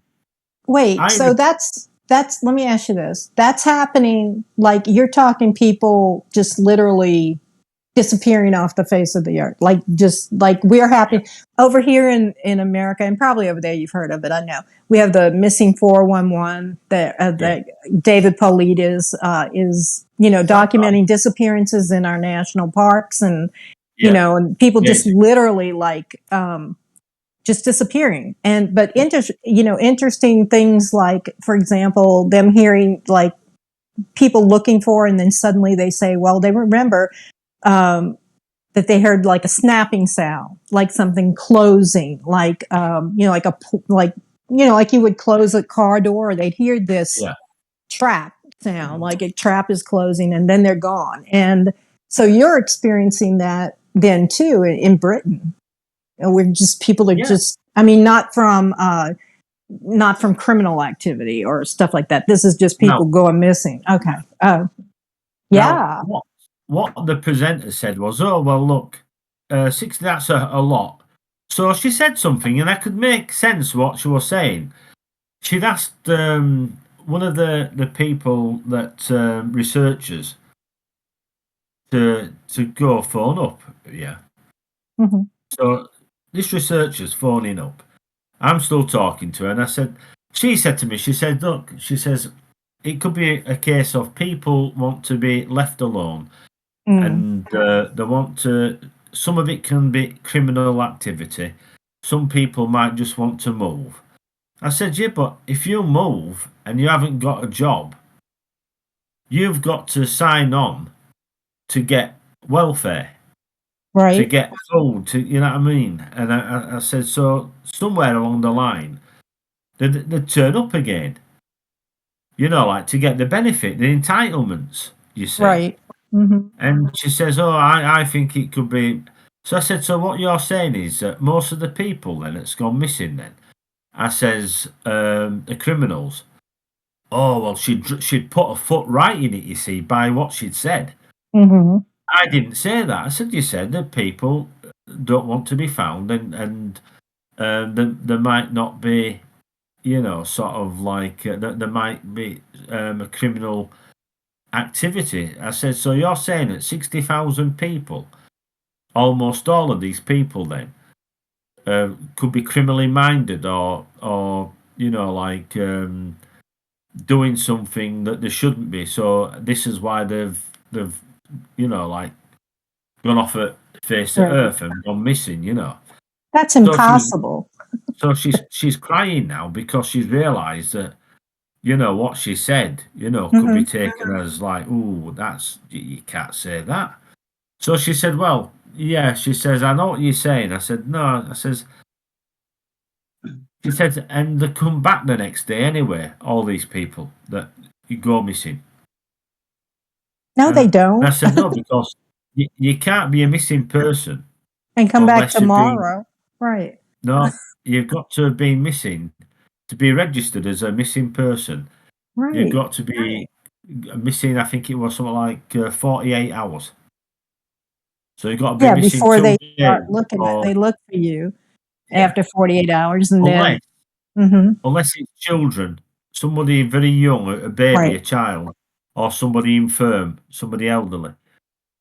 wait, so that's let me ask you this. That's happening, like you're talking people just literally disappearing off the face of the earth. Like just like we're happy over here in America, and probably over there you've heard of it, I know. We have the missing 411 that David Politis is documenting disappearances in our national parks, and and people just literally like just disappearing. But interesting things like, for example, them hearing like people looking for, and then suddenly they say, well, they remember that they heard like a snapping sound, like something closing, like like you would close a car door, or they'd hear this trap sound, like a trap is closing, and then they're gone. And so you're experiencing that then too in Britain. We're just people are just, I mean, not from criminal activity or stuff like that. This is just people going missing. Okay. Yeah. Now, what the presenter said was, oh, well, look, 60, that's a lot. So she said something, and I could make sense what she was saying. She'd asked one of the people that researchers to go phone up. Yeah. Mm-hmm. So this researcher's phoning up. I'm still talking to her, and she said to me, she said, look, she says, it could be a case of people want to be left alone, and they want to, some of it can be criminal activity. Some people might just want to move. I said, yeah, but if you move and you haven't got a job, you've got to sign on to get welfare. Right. To get food, you know what I mean? And I said, so somewhere along the line, they turn up again. Like to get the benefit, the entitlements, you see. Right. Mm-hmm. And she says, oh, I think it could be. So I said, so what you're saying is that most of the people then that's gone missing then, I says, the criminals, oh, well, she'd put a foot right in it, you see, by what she'd said. Mm-hmm. I didn't say that. I said, you said that people don't want to be found, and there might not be, sort of like there might be a criminal activity. I said, so you're saying that 60,000 people, almost all of these people then, could be criminally minded or like doing something that they shouldn't be. So this is why they've like gone off at face of earth and gone missing. That's impossible. So she's crying now because she's realised that what she said could be taken as like, ooh, that's, you can't say that. So she said, well, yeah, she says, I know what you're saying. I said, no, she said, and they come back the next day anyway, all these people that you go missing. No, they don't. And I said, no, because you can't be a missing person and come back tomorrow. Right. No, you've got to have been missing to be registered as a missing person. Right. You've got to be missing, I think it was something like 48 hours. So you've got to be missing before they start looking they look for you after 48 hours, and unless it's children, somebody very young, a baby, a child, or somebody infirm, somebody elderly,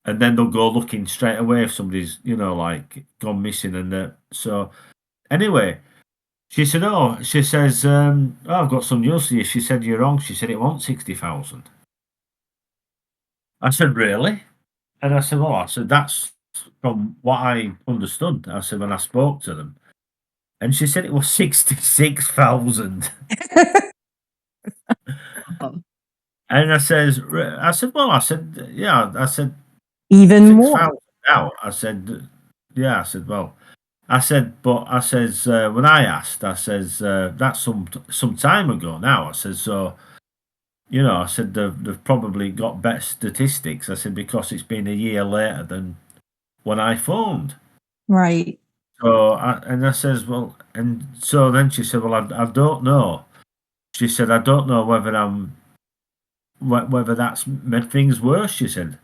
and then they'll go looking straight away if somebody's like gone missing. And so anyway, she said, oh, she says, oh, I've got some news for you. She said, you're wrong. She said, it wasn't 60,000. I said, really? And I said, well, that's from what I understood. I said, when I spoke to them. And she said it was 66,000. And I said, yeah. I said, even more. Now. I said, yeah. I said, well, but I says, when I asked, I says, that's some time ago now. I said, so, I said, they've probably got better statistics. I said, because it's been a year later than when I phoned. Right. So, I says, well, and so then she said, well, I don't know. She said, I don't know whether that's made things worse, she said.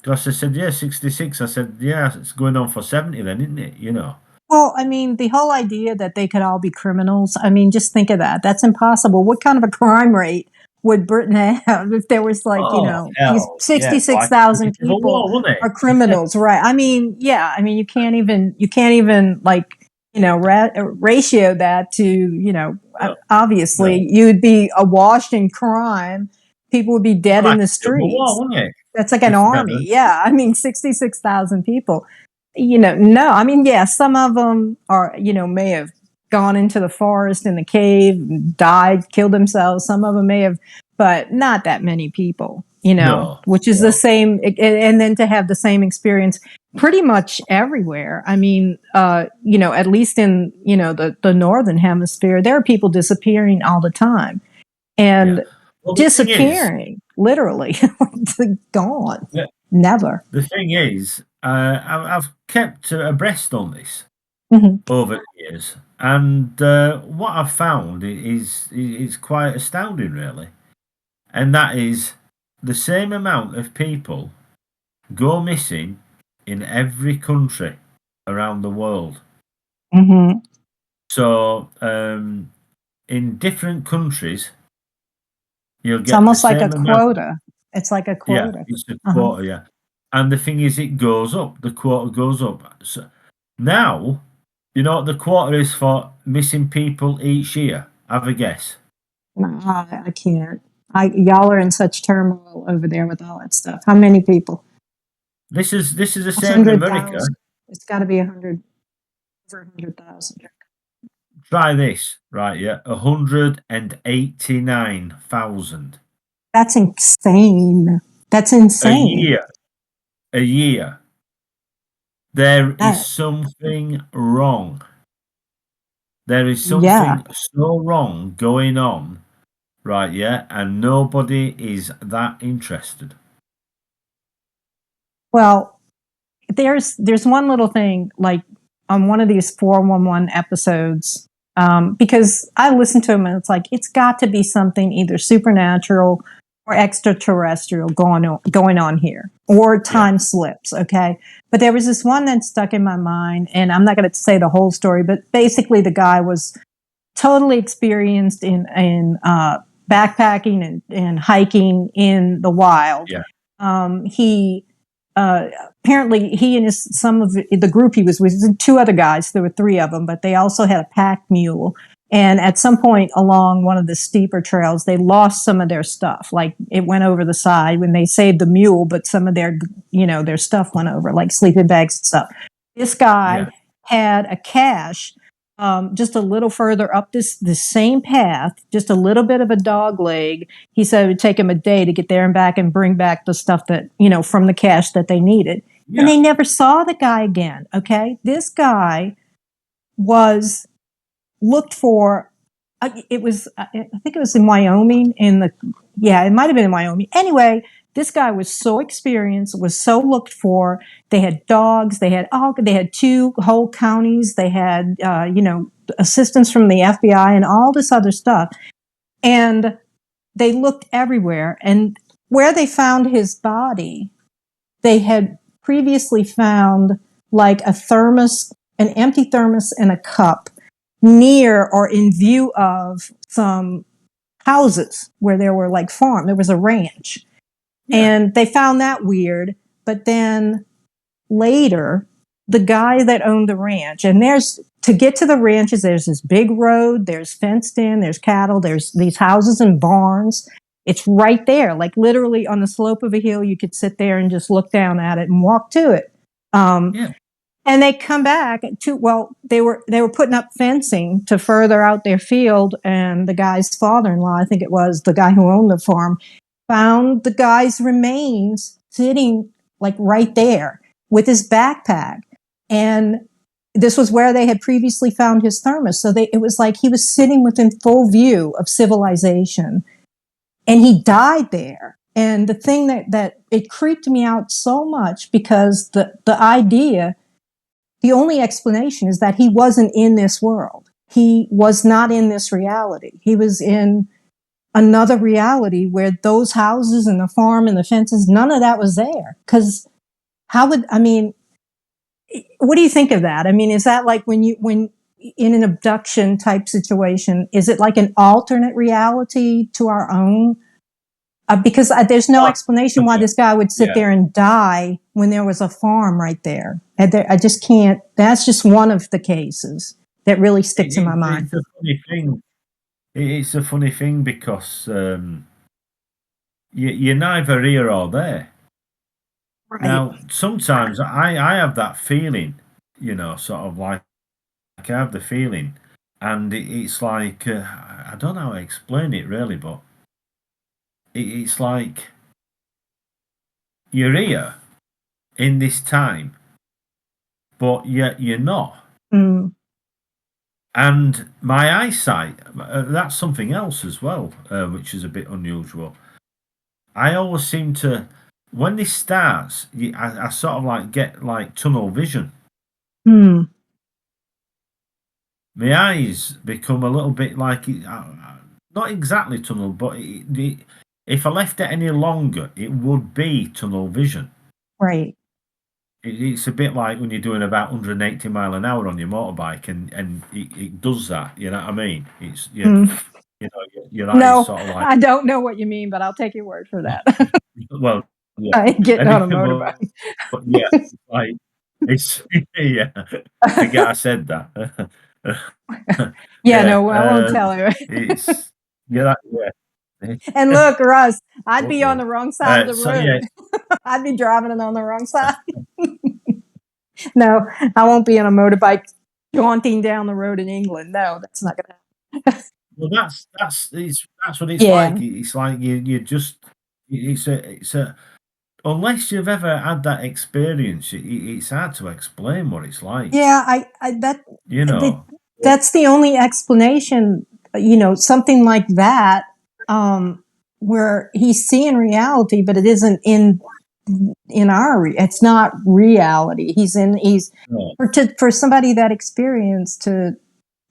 Because I said, yeah, 66. I said, yeah, it's going on for 70 then, isn't it? Well, I mean, the whole idea that they could all be criminals, I mean, just think of that. That's impossible. What kind of a crime rate would Britain have if there was like, Oh, these hell, yeah, like a 66,000 civil people war, wouldn't are it? criminals, right? I mean, yeah, I mean, you can't even like, ratio that to, No, obviously no. you'd be awash in crime. People would be dead in Like the a civil war, streets. wouldn't it? That's like an If never. army. Yeah. I mean, 66,000 people. No, I mean, yeah, some of them are, may have gone into the forest in the cave, died, killed themselves. Some of them may have, but not that many people, No, which is the no. same. And then to have the same experience pretty much everywhere. I mean, at least in, the northern hemisphere, there are people disappearing all the time Yeah. and Well, the thing is, disappearing, literally gone. the, Never. the thing is, I've kept abreast on this Hmm. over the years, and what I've found is quite astounding, really, and that is the same amount of people go missing in every country around the world. Hmm. So, in different countries, you'll It's get the almost like a same amount. quota. It's like a Yeah, quota. it's a Uh-huh. quota, yeah. And the thing is, it goes up. The quota goes up. So now, you know what the quota is for missing people each year? Have a guess. No, I can't. Y'all are in such turmoil over there with all that stuff. How many people? This is the A same in hundred America. thousand. It's got to be over 100,000. Try this, right? Yeah, 189,000 That's insane. That's a insane. year. A year. There is That, something wrong. There is yeah. something so wrong going on, right? Yeah, and nobody is that interested. Well, there's one little thing like on one of these 411 episodes, because I listen to them and it's like it's got to be something either supernatural or extraterrestrial going on here, or Yeah, time slips. Okay, but there was this one that stuck in my mind, and I'm not going to say the whole story, but basically the guy was totally experienced in backpacking and hiking in the wild. yeah, He apparently he and some of the group he was with, two other guys. There were three of them, but they also had a pack mule. And at some point along one of the steeper trails, they lost some of their stuff. Like it went over the side when they saved the mule, but some of their stuff went over, like sleeping bags and stuff. This guy yeah, had a cache just a little further up this same path, just a little bit of a dog leg. He said it would take him a day to get there and back and bring back the stuff that, from the cache that they needed. And yeah, they never saw the guy again. Okay. This guy was looked for. It was, I think it was in Wyoming it might have been in Wyoming. Anyway, this guy was so experienced, was so looked for. They had dogs. They had two whole counties. They had, assistance from the FBI and all this other stuff. And they looked everywhere. And where they found his body, they had previously found like a thermos, an empty thermos and a cup near or in view of some houses where there were like farm. There was a ranch. yeah, And they found that weird. But then later, the guy that owned the ranch, and to get to the ranches, there's this big road, there's fenced in, there's cattle, there's these houses and barns. It's right there, like literally on the slope of a hill. You could sit there and just look down at it and walk to it. yeah, And they come back they were putting up fencing to further out their field. And the guy's father-in-law, I think it was the guy who owned the farm, found the guy's remains sitting like right there with his backpack. And this was where they had previously found his thermos. So it was like he was sitting within full view of civilization, and he died there. And the thing that it creeped me out so much, because the idea, the only explanation is that he wasn't in this world. He was not in this reality. He was in another reality where those houses and the farm and the fences, none of that was there. Because what do you think of that? I mean, is that like when in an abduction type situation, is it like an alternate reality to our own? Because there's no explanation why this guy would sit there and die when there was a farm right there. I just can't. That's just one of the cases that really sticks in my mind. It's a funny thing. It's a funny thing because you're neither here or there. Right. Now, sometimes I have that feeling, sort of like I have the feeling, and it's like I don't know how to explain it really, but it's like you're here in this time, but yet you're not. Mm. And my eyesight, that's something else as well, which is a bit unusual. I always seem to, when this starts, I sort of like get like tunnel vision. Mm. My eyes become a little bit like, not exactly tunnel, but if I left it any longer, it would be tunnel vision. Right. It's a bit like when you're doing about 180 mile an hour on your motorbike, and it does that. You know what I mean? It's your eyes No, sort of like. I don't know what you mean, but I'll take your word for that. Well, yeah. I ain't getting on a motorbike. But yeah, like it's yeah. Forget I said that. Yeah, no, I won't tell you. It's yeah. And look, Russ, I'd be on the wrong side of the road. Yeah. I'd be driving it on the wrong side. No, I won't be on a motorbike jaunting down the road in England. No, that's not going to happen. Well, that's what it's like. It's like you just it's a unless you've ever had that experience, it's hard to explain what it's like. Yeah, that's the only explanation. Something like that, where he's seeing reality, but it isn't in our. It's not reality. For somebody that experienced to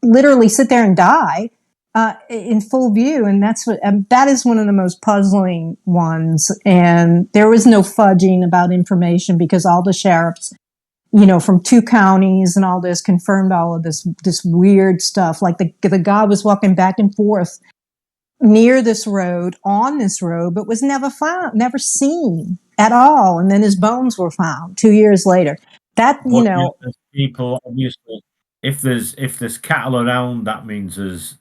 literally sit there and die in full view, and that is one of the most puzzling ones. And there was no fudging about information because all the sheriffs, from 2 counties and all this confirmed all of this weird stuff. Like the guy was walking back and forth near this road, on this road, but was never found, never seen at all. And then his bones were found 2 years later. People obviously. If there's cattle around, that means there's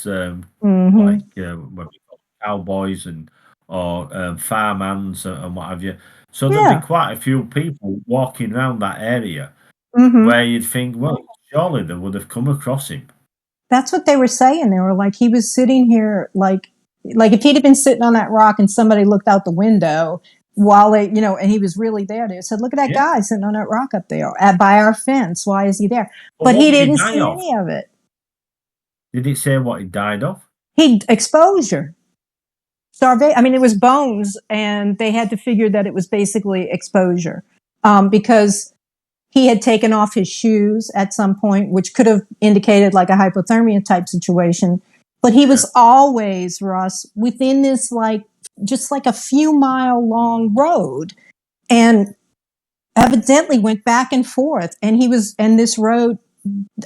like what we call cowboys or farmhands and what have you. So there'd be quite a few people walking around that area where you'd think, well, surely they would have come across him. That's what they were saying. They were like, he was sitting here, like if he'd have been sitting on that rock and somebody looked out the window while and he was really there. They said, look at that guy sitting on that rock up there by our fence. Why is he there? But he didn't see any of it. Did it say what he died of? Exposure. Starvation. I mean, it was bones, and they had to figure that it was basically exposure because he had taken off his shoes at some point, which could have indicated like a hypothermia type situation. But he was always, Russ, within this just like a few mile long road, and evidently went back and forth. And this road,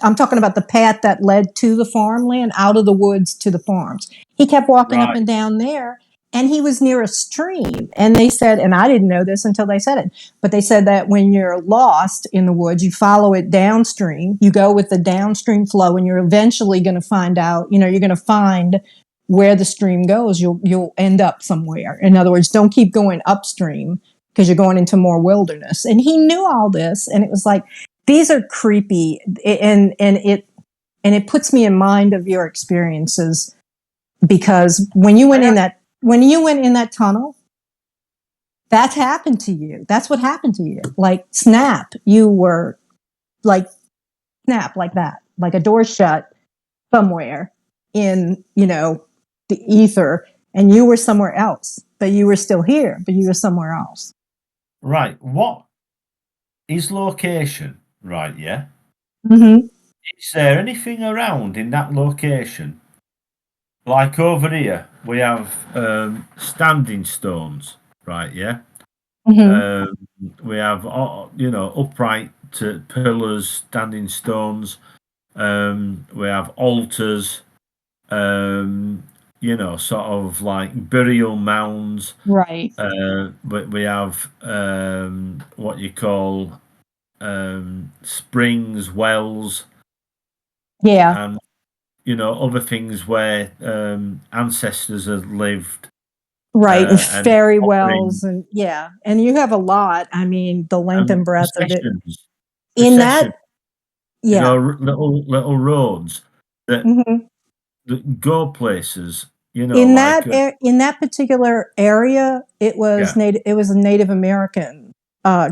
I'm talking about the path that led to the farmland, out of the woods to the farms. He kept walking up and down there, and he was near a stream. And they said, and I didn't know this until they said it, but they said that when you're lost in the woods, you follow it downstream. You go with the downstream flow, and you're eventually going to find out, you're going to find where the stream goes. You'll end up somewhere. In other words, don't keep going upstream because you're going into more wilderness. And he knew all this, and it was like, these are creepy, and it puts me in mind of your experiences, because when you went in that tunnel, that's happened to you. That's what happened to you. Like snap, you were like snap like that, like a door shut somewhere in the ether, and you were somewhere else, but you were still here, but you were somewhere else. Right. What is location? Right. Yeah. Mm-hmm. Is there anything around in that location? Like over here, we have standing stones. Right. Yeah. Mm-hmm. We have upright to pillars, standing stones. We have altars. Sort of like burial mounds. Right. But we have what you call springs, wells, Yeah. and other things where ancestors have lived. Right. And And fairy offering wells and yeah. And you have a lot. I mean, the length and breadth of it. In procession. that, yeah. Little roads that Hmm. that go places. In Like in that particular area, it was yeah. Native American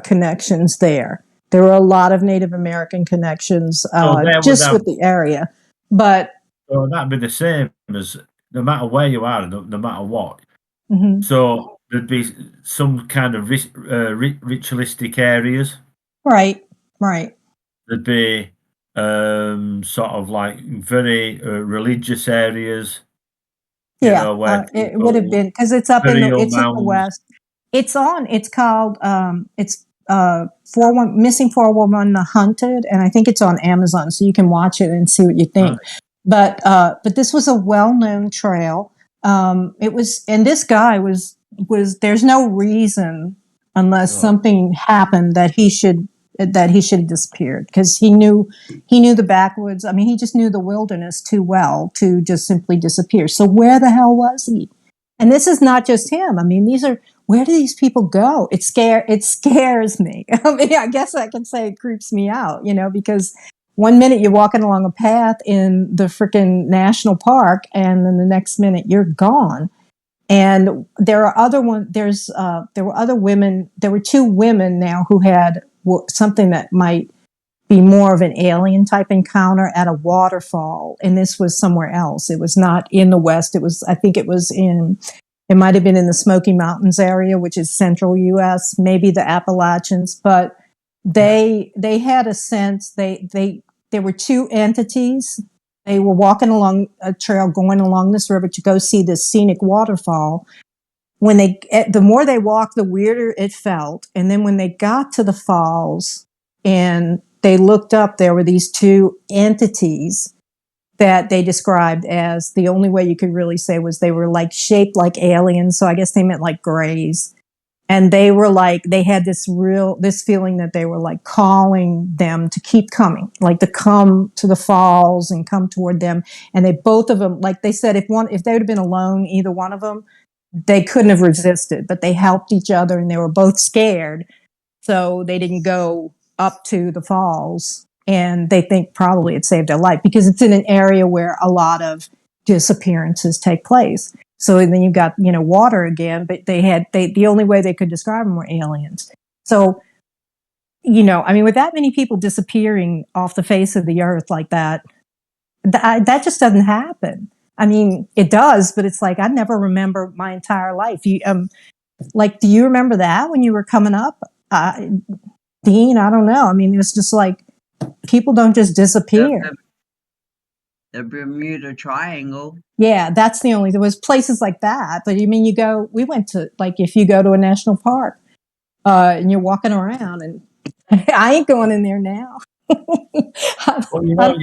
connections there. There were a lot of Native American connections So there would just have. with the area. But So that'd be the same as no matter where you are, no matter what. mhm. So there'd be some kind of ritualistic areas. Right, right. There'd be sort of like very religious areas. Yeah, Where it would have people been because burial it's in the mounds. west. It's called it's 41 missing 411 the hunted, and I think it's on Amazon, so you can watch it and see what you Right. think. But this was a well-known trail. It was, and this guy was there's no reason unless Oh, something happened that he should have disappeared because he knew the backwoods. I mean, he just knew the wilderness too well to just simply disappear. So where the hell was he? And this is not just him. I mean, where do these people go? It scares me. I mean, I guess I can say it creeps me out, because one minute you're walking along a path in the freaking national park, and then the next minute you're gone. And there are other one. There were other women. There were two women now who had something that might be more of an alien type encounter at a waterfall, and this was somewhere else. It was not in the West. I think it was it might have been in the Smoky Mountains area, which is central U.S., maybe the Appalachians, but they had a sense, there were two entities. They were walking along a trail, going along this river to go see this scenic waterfall. The more they walked, the weirder it felt. And then when they got to the falls and they looked up, there were these two entities that they described as, the only way you could really say was they were like shaped like aliens. So I guess they meant like grays. And they were like, they had this feeling that they were like calling them to keep coming, like to come to the falls and come toward them. And both of them, like they said, if they would have been alone, either one of them, they couldn't have resisted, but they helped each other and they were both scared. So they didn't go up to the falls, and they think probably it saved their life because it's in an area where a lot of disappearances take place. So then you've got, water again, but the only way they could describe them were aliens. So, I mean, with that many people disappearing off the face of the earth like that, that just doesn't happen. I mean, it does, but it's like, I never remember my entire life. Do you remember that when you were coming up? Dean, I don't know. I mean, it was just like, people don't just disappear. The Bermuda Triangle. Yeah, there was places like that. But I mean, we went to, like, if you go to a national park, and you're walking around, and I ain't going in there now. well,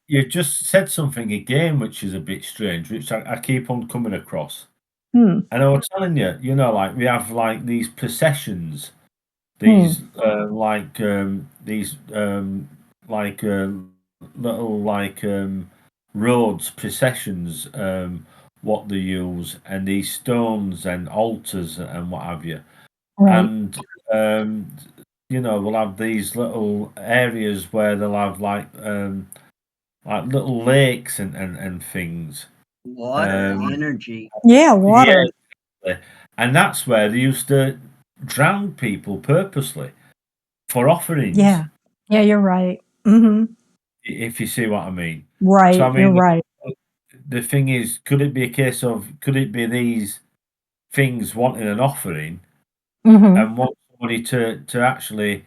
you just said something again, which is a bit strange, which I keep on coming across. Hmm. And I was telling you, like we have like these processions, these little roads processions, what they use, and these stones and altars and what have you. Right. And we'll have these little areas where they'll have like little lakes and things. Water, energy. Yeah, water. Yeah, and that's where they used to drown people purposely for offerings. Yeah. Yeah, you're right. Mm-hmm. If you see what I mean. Right. So I You're mean, right. the thing is, could it be these things wanting an offering Mm-hmm. and want somebody to actually,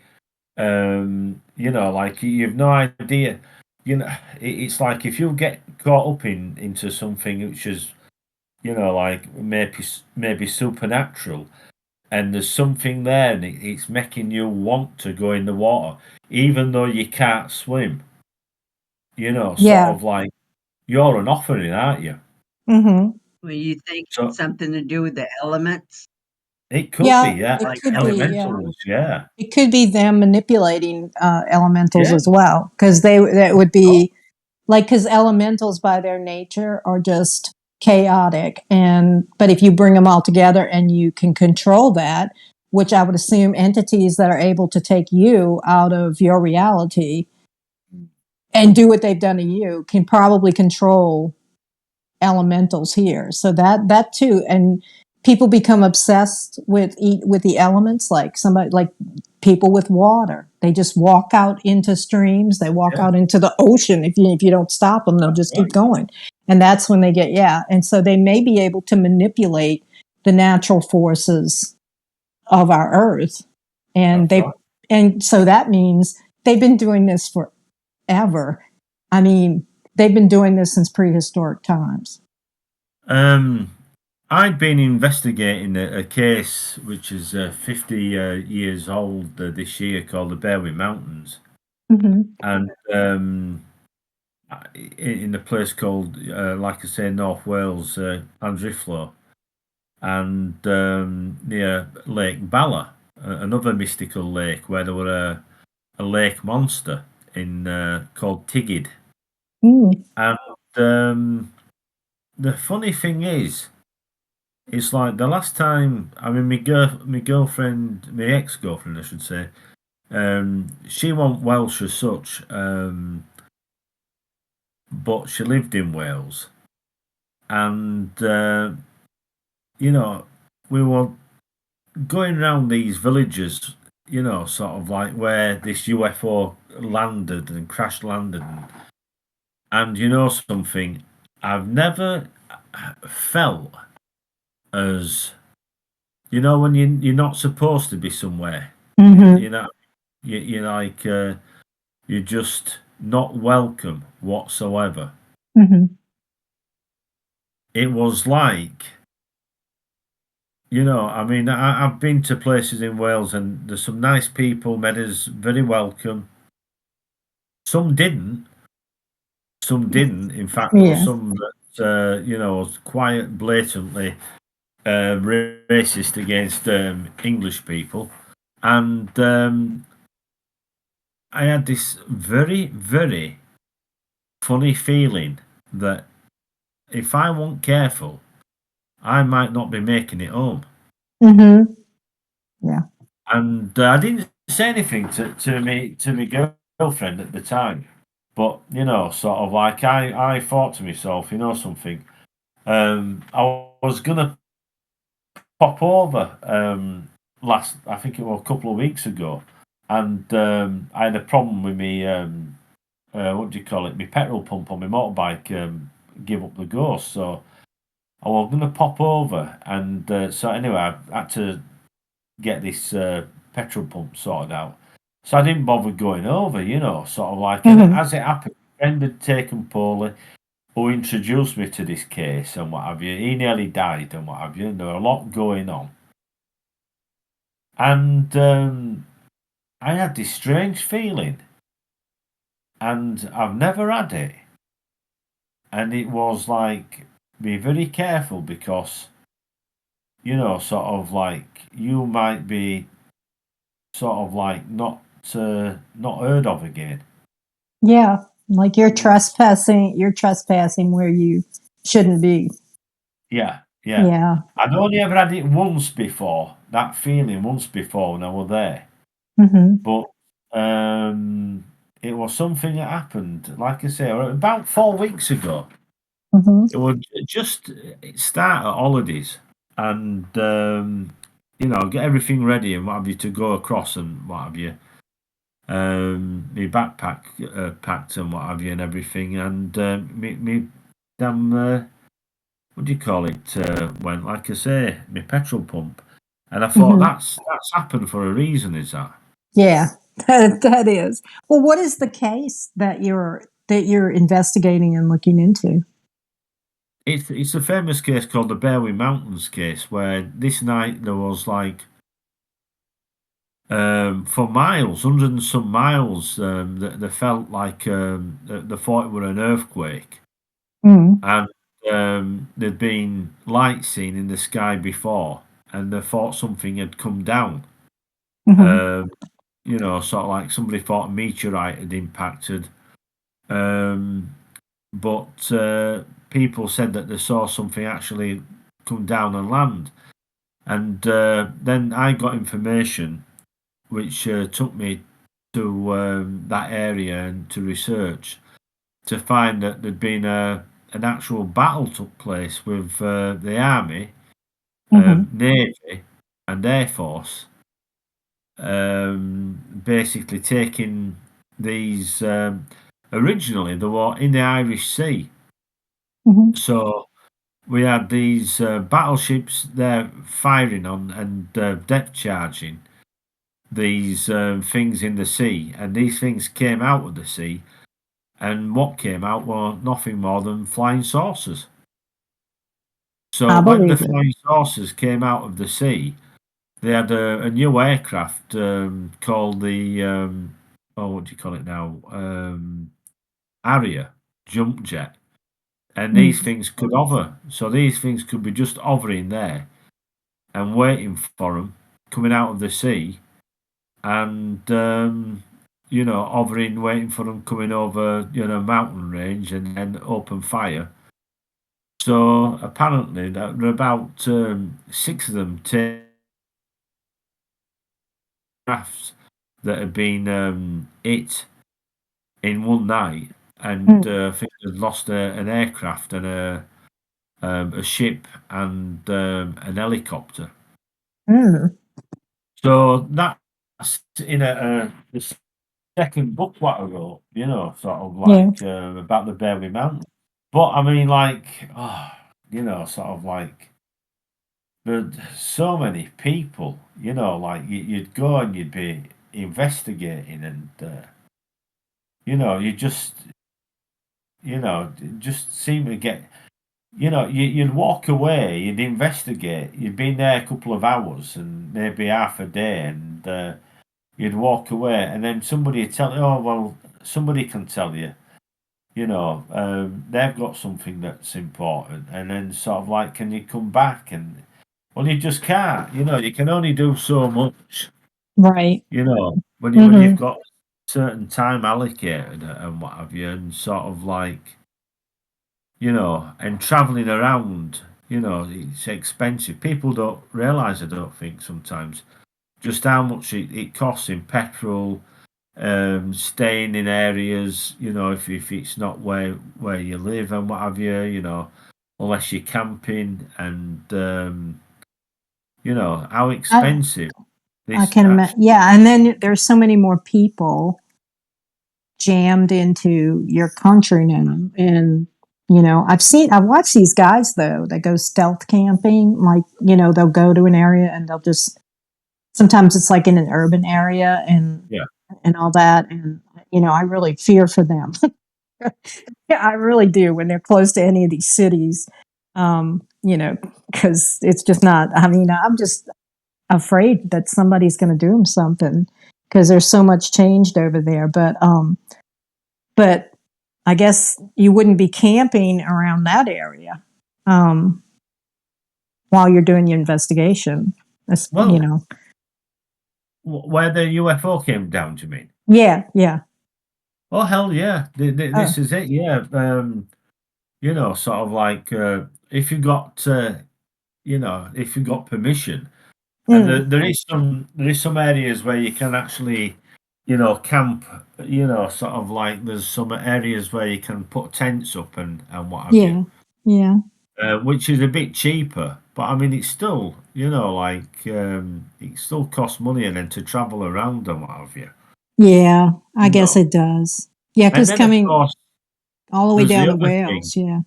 like you've no idea. It's like if you get caught up into something which is, like maybe supernatural, and there's something there, and it's making you want to go in the water, even though you can't swim. You know, sort Yeah. of like you're an offering, aren't you? Mm-hmm. Well, you think So it's something to do with the elements, it could be, Yeah, yeah, it like could be. Yeah, elemental? elementals, yeah, it could be them manipulating elementals yeah. as well, because that would Oh, be like, because elementals by their nature are just chaotic, and but if you bring them all together and you can control that, which I would assume entities that are able to take you out of your reality and do what they've done to you can probably control elementals here. So that too, and people become obsessed with the elements, like somebody like people with water. They just walk out into streams. They walk yeah, out into the ocean. If you don't stop them, they'll that's just keep right. going. And that's when they get, yeah. And so they may be able to manipulate the natural forces of our earth. And That's right. and so that means they've been doing this forever. I mean, they've been doing this since prehistoric times. Um, I'd been investigating a case which is 50 years old this year, called the Berwick Mountains, Mm-hmm. and in a place called, like I say, North Wales, Llandrafflo, and near Lake Bala, another mystical lake where there were a lake monster in called Tigid. Mm. And the funny thing is, it's like the last time. I mean, my girlfriend, my ex-girlfriend, I should say. She wasn't Welsh as such, but she lived in Wales, and you know, we were going around these villages, sort of like where this UFO landed and crash landed, and you know something, I've never felt as, when you're not supposed to be somewhere, Mm-hmm. you know, you're like you're just not welcome whatsoever. Mm-hmm. It was like, I mean, I've been to places in Wales, and there's some nice people, made us very welcome. Some didn't. Some didn't. In fact, there were Yeah. some that, was quite blatantly racist against English people. And I had this very, very funny feeling that if I weren't careful, I might not be making it home. Mm-hmm. Yeah. And I didn't say anything to my girlfriend at the time. But, sort of like I thought to myself, something. I was going to pop over I think it was a couple of weeks ago, and I had a problem with me, what do you call it, my petrol pump on my motorbike give up the ghost. So I was going to pop over, and so anyway, I had to get this petrol pump sorted out. So I didn't bother going over, sort of like, and Mm-hmm. as it happened, a friend had taken poorly, who introduced me to this case and what have you. He nearly died and what have you, and there were a lot going on. And I had this strange feeling, and I've never had it. And it was like, be very careful because, sort of like, you might be sort of like not heard of again. Yeah. Like you're trespassing where you shouldn't be. Yeah, yeah. Yeah. I'd only ever had it once before, that feeling once before when I was there. Mm-hmm. But it was something that happened, like I say, about 4 weeks ago. Mm-hmm. It was just start at holidays, and get everything ready and what have you to go across and what have you. My backpack packed and what have you and everything, and me damn what do you call it? Went, like I say, my petrol pump, and I thought Mm-hmm. that's happened for a reason. Is that? Yeah. That is. Well, what is the case that you're investigating and looking into? It's a famous case called the Berwick Mountains case, where this night there was like for miles, hundred and some miles. They felt like they thought it were an earthquake, Mm. and there'd been lights seen in the sky before, and they thought something had come down. Hmm. Sort of like somebody thought a meteorite had impacted. Um, but people said that they saw something actually come down and land. And then I got information which took me to that area and to research to find that there'd been an actual battle took place with the army, Hmm. navy, and air force, basically taking these. Originally, they were in the Irish Sea, Hmm. so we had these battleships there firing on and depth charging these things in the sea, and these things came out of the sea, and what came out were nothing more than flying saucers. So I when the believe it. flying saucers came out of the sea, they had a new aircraft called the what do you call it now? Harrier jump jet, and these Mm. things could hover. So these things could be just hovering there and waiting for them coming out of the sea, and hovering, waiting for them coming over, mountain range and then open fire. So apparently there were about six of them crafts that had been hit in one night, and Mm. I think they'd lost an aircraft and a ship and an helicopter. Mm. So that's in the second book what I wrote, sort of Yeah. like about the Berry Mountain. But I mean, like, sort of like, there's so many people, like you'd go and you'd be investigating, and you just seem to get, you'd walk away, you'd investigate, you'd been there a couple of hours and maybe half a day, and you'd walk away, and then somebody would tell you, oh, well, somebody can tell you, they've got something that's important, and then sort of like, can you come back? And well, you just can't. You can only do so much. Right. When you've Hmm. got certain time allocated and what have you, and sort of like, and traveling around, it's expensive. People don't realize, I don't think sometimes, just how much it costs in petrol, staying in areas, if it's not where you live and what have you, unless you're camping, and how I expensive I this can imagine. actually. Yeah, and then there's so many more people jammed into your country now, and I've watched these guys though that go stealth camping. Like they'll go to an area and they'll just sometimes it's like in an urban area Yeah. and all that, and I really fear for them. Yeah, I really do when they're close to any of these cities. Because it's just not. I mean, I'm just afraid that somebody's going to do them something because there's so much changed over there. But I guess you wouldn't be camping around that area um, while you're doing your investigation. Well, where the UFO came down, to me. Yeah, yeah. Oh hell yeah! Oh, This is it. Yeah. Sort of like, if you got permission, and mm, there is some areas where you can actually, camp. Sort of like, there's some areas where you can put tents up and what have you, yeah, yeah, which is a bit cheaper. But I mean, it's still, like, it still costs money, and then to travel around and what have you. yeah. I You guess know, it does. Yeah, and because then of coming course all the way there's down the to other thing. Wales, yeah.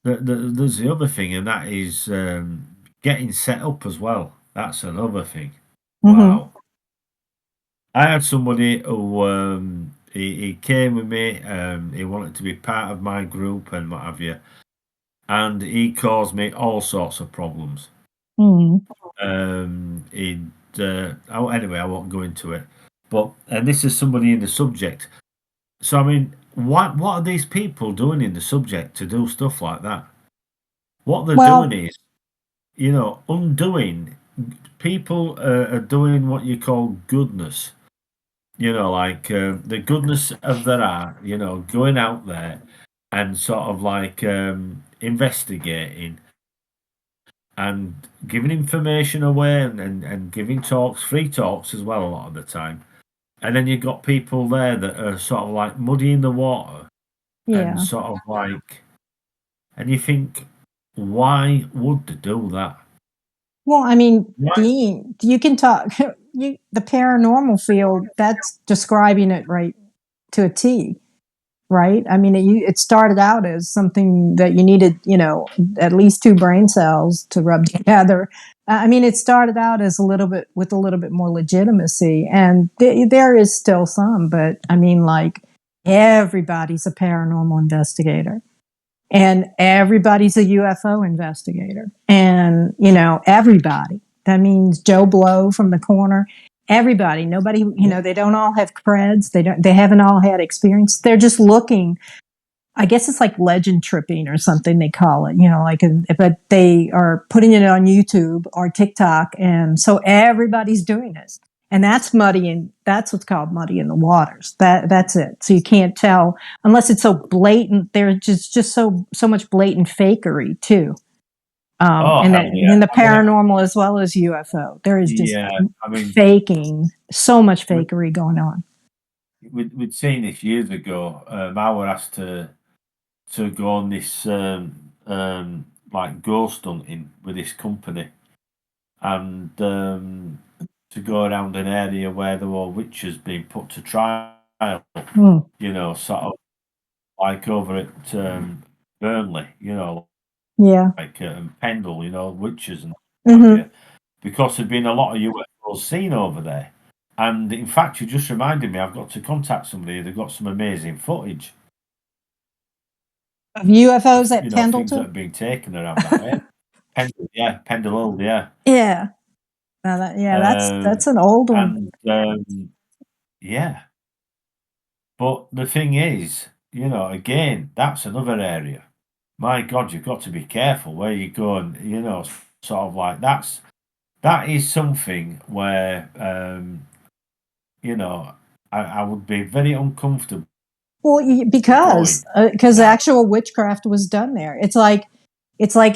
There's the other thing, and that is getting set up as well. That's another thing. Hmm. Wow. I had somebody who he came with me. He wanted to be part of my group and what have you, and he caused me all sorts of problems. Mm. He'd anyway, I won't go into it. But and this is somebody in the subject. So I mean, what are these people doing in the subject to do stuff like that? What they're doing Well, is, undoing. People are doing what you call goodness. Like the goodness of their art. Going out there and sort of like investigating and giving information away and giving talks, free talks as well a lot of the time. And then you've got people there that are sort of like muddying the water and yeah. sort of like, and you think, why would they do that? Well, I mean, Why? Dean, you can talk. The paranormal field, that's describing it right to a T, right? I mean, it started out as something that you needed, at least two brain cells to rub together. I mean, it started out as a little bit more legitimacy, and there is still some, but I mean, like everybody's a paranormal investigator. And everybody's a UFO investigator. And, everybody. That means Joe Blow from the corner. Everybody. Nobody, they don't all have creds. They haven't all had experience. They're just looking. I guess it's like legend tripping or something they call it, but they are putting it on YouTube or TikTok. And so everybody's doing it. And that's muddying. That's what's called muddying the waters. That's it. So you can't tell unless it's so blatant. There's just so much blatant fakery too. Oh, And hell yeah. in the paranormal as well as UFO, there is just faking. So much fakery going on. We'd seen this years ago. I were asked to go on this like ghost hunting with this company, and to go around an area where there were witches being put to trial. Sort of like over at Burnley. Yeah. Like Pendle. Witches and Mm-hmm. because there'd been a lot of UFOs seen over there. And in fact, you just reminded me, I've got to contact somebody. They've got some amazing footage. Of UFOs at Things that Pendleton? have been taken around that way. Pendle, yeah. Yeah. That's an old one. And yeah. But the thing is, again, that's another area. My God, you've got to be careful where you go and, sort of like that is something where, I would be very uncomfortable. Well, because actual witchcraft was done there. It's like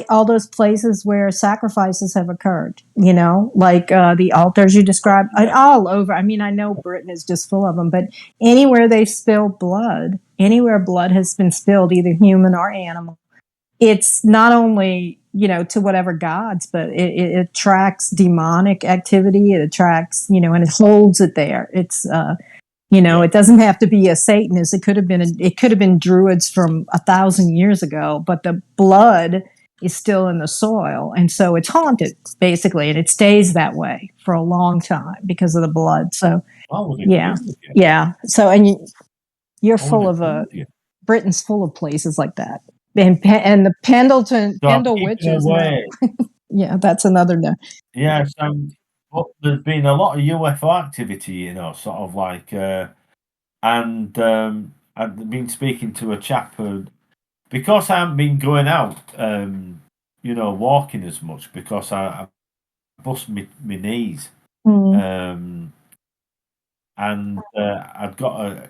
all those places where sacrifices have occurred. Like the altars you described, all over. I mean, I know Britain is just full of them, but anywhere they spill blood, anywhere blood has been spilled, either human or animal, it's not only to whatever gods, but it attracts demonic activity. It attracts and it holds it there. It's it doesn't have to be a Satanist. It could have been druids from 1,000 years ago, but the blood is still in the soil, and so it's haunted basically, and it stays that way for a long time because of the blood. So yeah. So and you're full of Britain's full of places like that, and the Pendle witches. Yeah, that's another no. Yes, but there's been a lot of UFO activity, sort of like, and I've been speaking to a chap who, because I haven't been going out, walking as much because I bust my knees, and I've got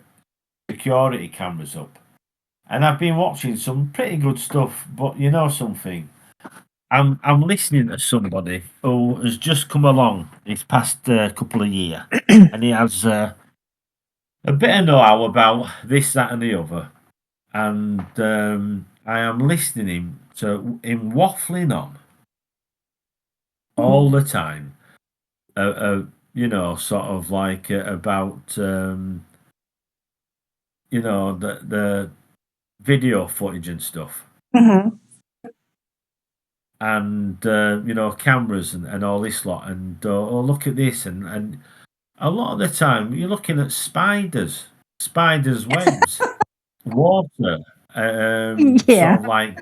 security cameras up, and I've been watching some pretty good stuff. But you know something, I'm listening to somebody who has just come along this past couple of years, and he has a bit of know-how about this, that, and the other. And I am listening to him waffling on all the time. Sort of like about the video footage and stuff. Mm-hmm. And cameras and all this lot, and look at this, and a lot of the time you're looking at spiders webs, water, sort of like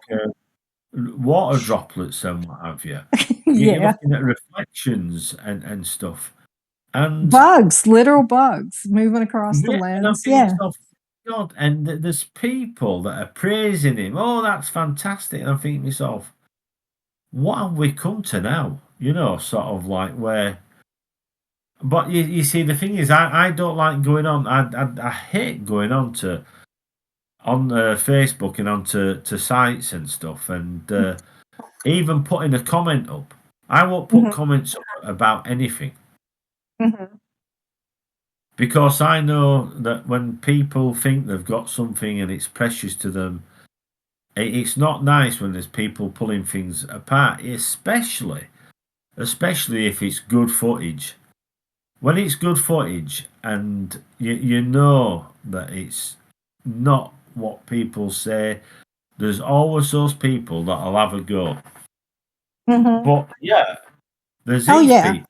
water droplets and what have you. You're looking at reflections and stuff, And bugs, literal bugs moving across the and I'm lens. thinking to Yeah. myself, God, and there's people that are praising him. Oh, that's fantastic. And I'm thinking to myself, what have we come to now? Sort of like where. But you see, the thing is, I don't like going on. I hate going on Facebook and onto sites and stuff, and even putting a comment up. I won't put Mhm. comments up about anything Mhm. because I know that when people think they've got something and it's precious to them, it's not nice when there's people pulling things apart, especially if it's good footage. When it's good footage and you know that it's not what people say, there's always those people that'll have a go. Mhm. But yeah, there's Oh these yeah. people.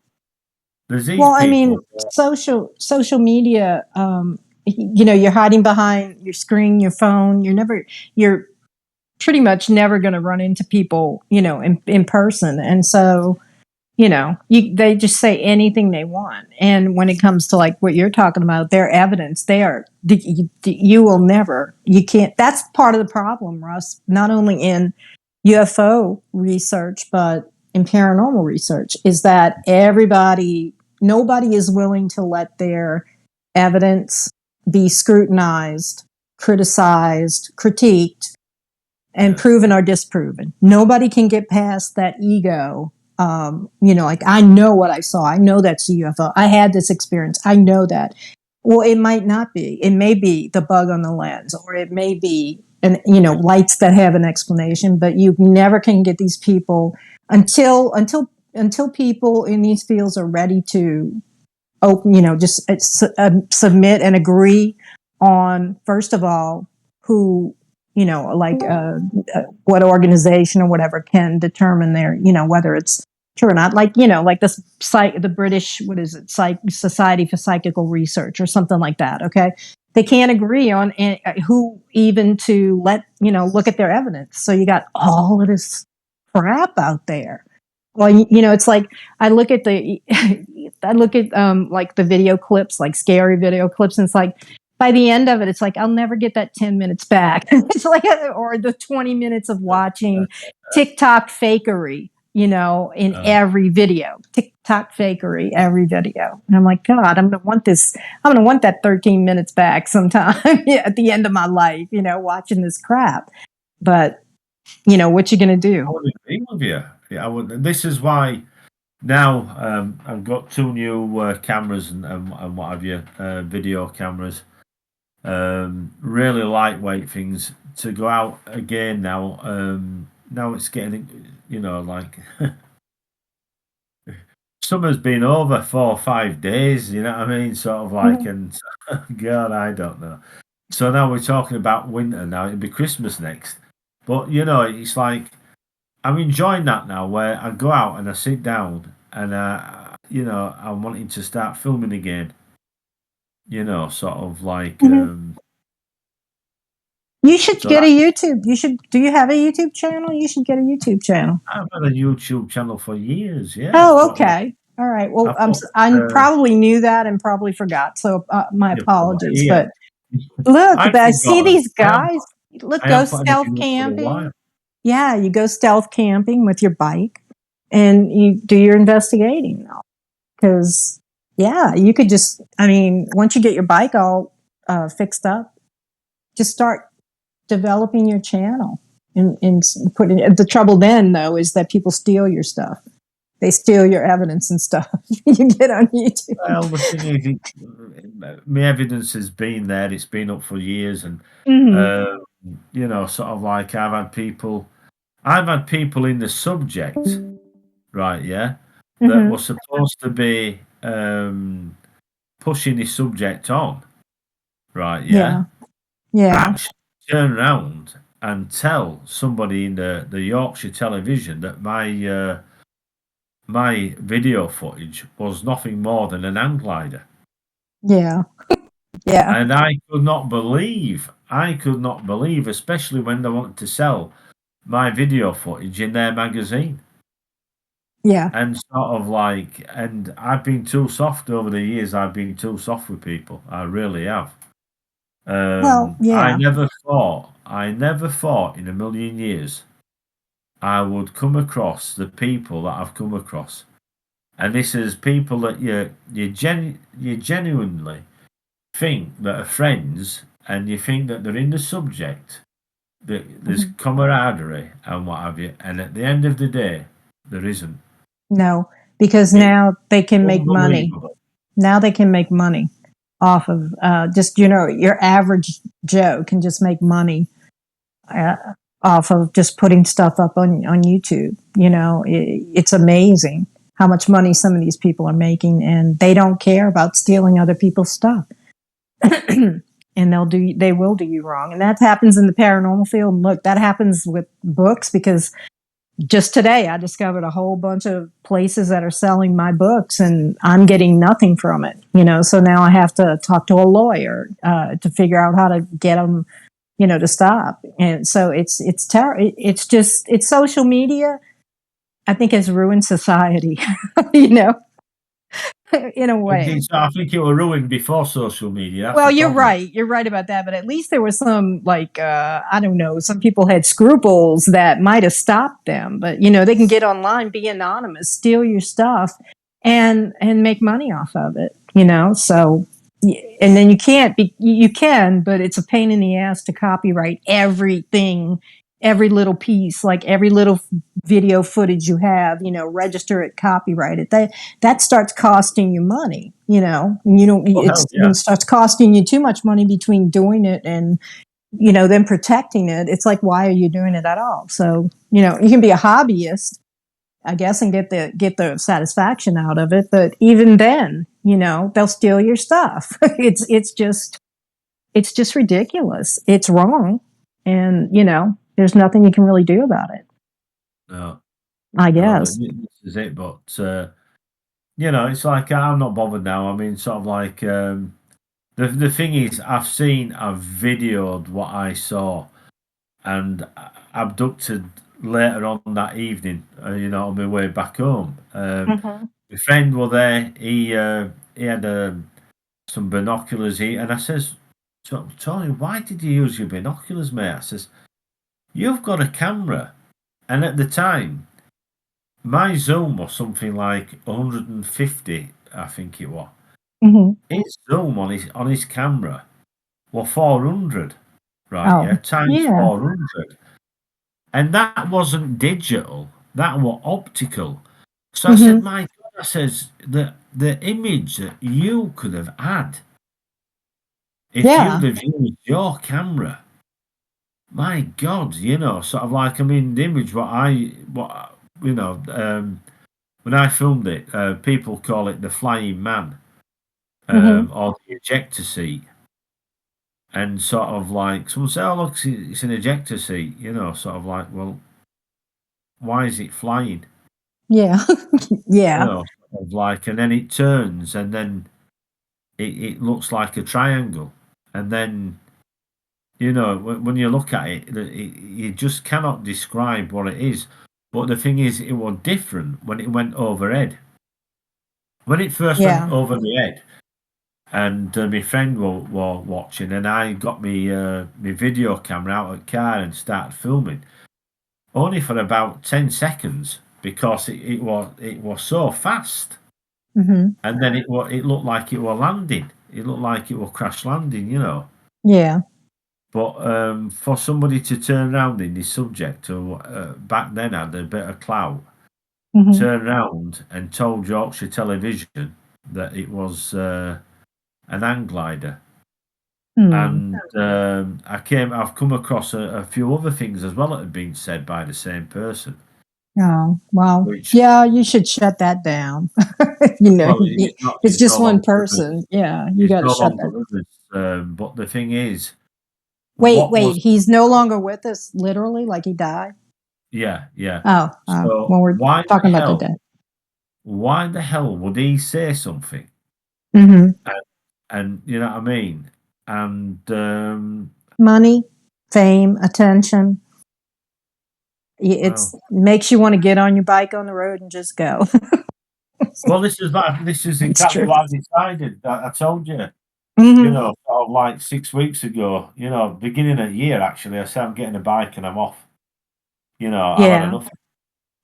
There's these Well, I mean, people. social media. You're hiding behind your screen, your phone. You're pretty much never going to run into people, in person, and so they just say anything they want. And when it comes to like what you're talking about, their evidence, you will never, you can't. That's part of the problem, Russ. Not only in UFO research, but in paranormal research, is that nobody is willing to let their evidence be scrutinized, criticized, critiqued, and proven or disproven. Nobody can get past that ego. Like, I know what I saw. I know that's a UFO. I had this experience. I know that. Well, it might not be. It may be the bug on the lens, or it may be lights that have an explanation. But you never can get these people until people in these fields are ready to open, just submit and agree on, first of all, who, like what organization or whatever can determine whether it's true or not. Like the British, what is it, Society for Psychical Research or something like that. Okay. They can't agree on who even to look at their evidence. So you got all of this crap out there. Well, it's like I look at like the video clips, like scary video clips, and it's like by the end of it, it's like I'll never get that 10 minutes back. It's like, or the 20 minutes of watching TikTok fakery, in every video, TikTok fakery, every video. And I'm like, God, I'm going to want that 13 minutes back sometime at the end of my life, watching this crap. But, what you going to do? I would agree with you. Yeah, I would. This is why now I've got two new cameras and what have you, video cameras. Really lightweight things to go out again now. Now it's getting, like summer's been over 4 or 5 days. You know what I mean? Sort of like, and God, I don't know. So now we're talking about winter. Now it'll be Christmas next, but it's like I'm enjoying that now. Where I go out and I sit down and I'm wanting to start filming again. Sort of like. You should So get a YouTube. Do you have a YouTube channel? You should get a YouTube channel. I've had a YouTube channel for years. Yeah. Oh, okay. All right. Well, I probably knew that and probably forgot. So my apologies. Yeah. But look, I've I see forgotten. these guys. Look, I go haven't put stealth anything up for a camping. while. Yeah, you go stealth camping with your bike, and you do your investigating now. Because you could just. I mean, once you get your bike all fixed up, just start developing your channel and putting the trouble then though is that people steal your stuff. They steal your evidence and stuff. You get on YouTube. Well, the thing is, my evidence has been there. It's been up for years, and sort of like I've had people in the subject, right? Yeah, that were supposed to be pushing the subject on, right? Yeah, actually turn around and tell somebody in the Yorkshire television that my video footage was nothing more than an hang glider. Yeah. And I could not believe, especially when they wanted to sell my video footage in their magazine. Yeah. And sort of like, and I've been too soft over the years. I've been too soft with people. I really have. Well, I yeah. never thought in a million years I would come across the people that I've come across. And this is people that you genuinely think that are friends, and you think that they're in the subject, that there's Mhm. camaraderie and what have you, and at the end of the day, there isn't. No, because It's now they can make money. unbelievable. Now they can make money off of just, your average Joe can just make money uh, off of just putting stuff up on YouTube. It's amazing how much money some of these people are making, and they don't care about stealing other people's stuff. And they will do you wrong. And that happens in the paranormal field. And look, that happens with books, because just today I discovered a whole bunch of places that are selling my books, and I'm getting nothing from it. So now I have to talk to a lawyer to figure out how to get them, to stop. And so it's terrible. It's social media, I think, has ruined society, in a way. I think it was ruined before social media. That's Well, the you're problem. right. You're right about that. But at least there was some, like, I don't know, some people had scruples that might have stopped them. But, they can get online, be anonymous, steal your stuff, and make money off of it, So, and then you can, but it's a pain in the ass to copyright everything, every little piece, like every little video footage you have, register it, copyright it. That starts costing you money, and Oh, hell when yeah. it starts costing you too much money between doing it and, then protecting it. It's like, why are you doing it at all? So, you can be a hobbyist, I guess, and get the satisfaction out of it. But even then, they'll steal your stuff. It's just ridiculous. It's wrong. And, there's nothing you can really do about it, No, I no, guess. this is it. But it's like I'm not bothered now. I mean, sort of like the thing is, I've videoed what I saw, and abducted later on that evening. On my way back home. Mm-hmm. My friend was there. He had some binoculars. And I says, Tony, why did you use your binoculars, mate? I says, you've got a camera, and at the time, my zoom was something like 150, I think it was. Mm-hmm. His zoom on his camera was 400, right? Oh, Yeah, times yeah. 400, and that wasn't digital. That was optical. So I said, Mm-hmm. my God, I says the image that you could have had if you'd Yeah. have used your camera. My God, sort of like, I mean, the image when I filmed it, people call it the flying man, Mm-hmm. or the ejector seat, and sort of like someone say, "Oh, look, it's an ejector seat," sort of like, well, why is it flying? Yeah. Yeah. Sort of like, and then it turns, and then it looks like a triangle, and then when you look at it, you just cannot describe what it is. But the thing is, it was different when it went overhead. When it first went Yeah. over the head, and my friend were watching, and I got my video camera out of the car and started filming, only for about 10 seconds, because it was so fast, Mm-hmm. and then it looked like it was landing. It looked like it was crash landing. Yeah. But for somebody to turn around in this subject, who back then had a bit of clout, Mm-hmm. turned around and told Yorkshire Television that it was an hang glider. Hmm. And I've come across a few other things as well that have been said by the same person, Oh, well, which, yeah, you should shut that down. well, he's not, It's he's just no one longer with us. person. Yeah, you He's got to no shut longer that. with us. But the thing is, Wait, what wait, was, he's no longer with us, literally, like he died? yeah, yeah. Oh, So well, we're talking about the dead. why the hell would he say something? Mm-hmm. And you know what I mean? And Money, fame, attention. It's makes you want to get on your bike on the road and just go. Well, this is It's exactly true. what I decided. I told you, Hmm. sort of like 6 weeks ago, beginning of the year, actually, I said I'm getting a bike and I'm off. I've had Yeah, enough.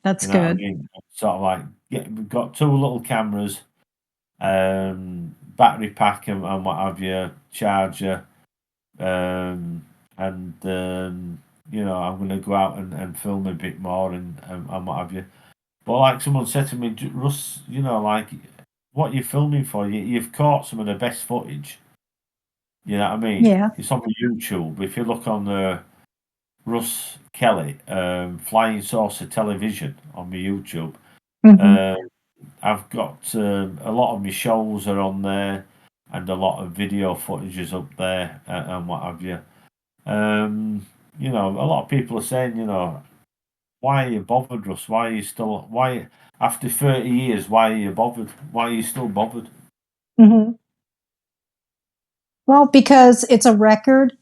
that's You know what I good. mean? Sort of like, we've got two little cameras, battery pack and what have you, charger, um, and I'm going to go out and film a bit more and what have you. But like someone said to me, Russ, like, what you're filming for, you've caught some of the best footage. You know what I mean? Yeah. It's on YouTube. If you look on the Russ Kellett Flying Saucer Television on my YouTube, Hmm. uh, I've got a lot of my shows are on there, and a lot of video footage is up there, and what have you. A lot of people are saying, why are you bothered, Russ? Why after 30 years, why are you bothered? Why are you still bothered? Hmm. Well, because it's a record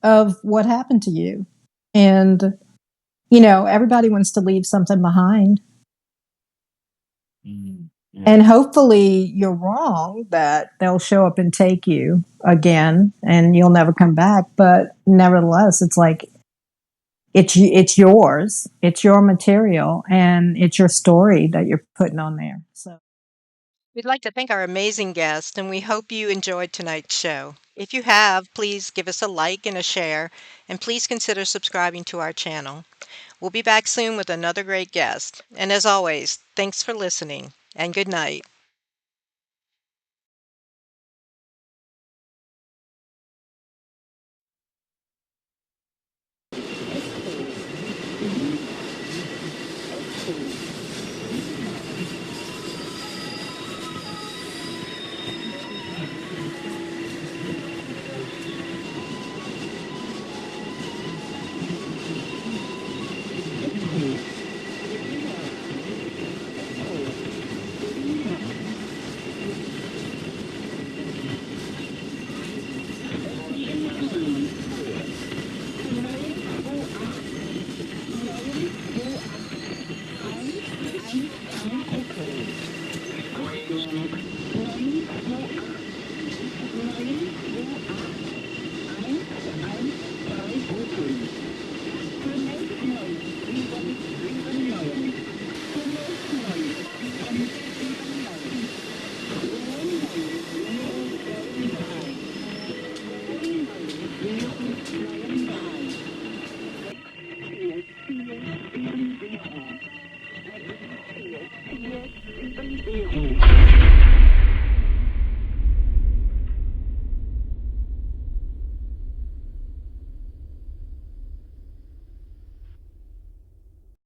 of what happened to you. And, everybody wants to leave something behind. Yeah. And hopefully you're wrong that they'll show up and take you again and you'll never come back. But nevertheless, it's like it's yours. It's your material and it's your story that you're putting on there. So We'd like to thank our amazing guest, and we hope you enjoyed tonight's show. If you have, please give us a like and a share, and please consider subscribing to our channel. We'll be back soon with another great guest. And as always, thanks for listening, and good night.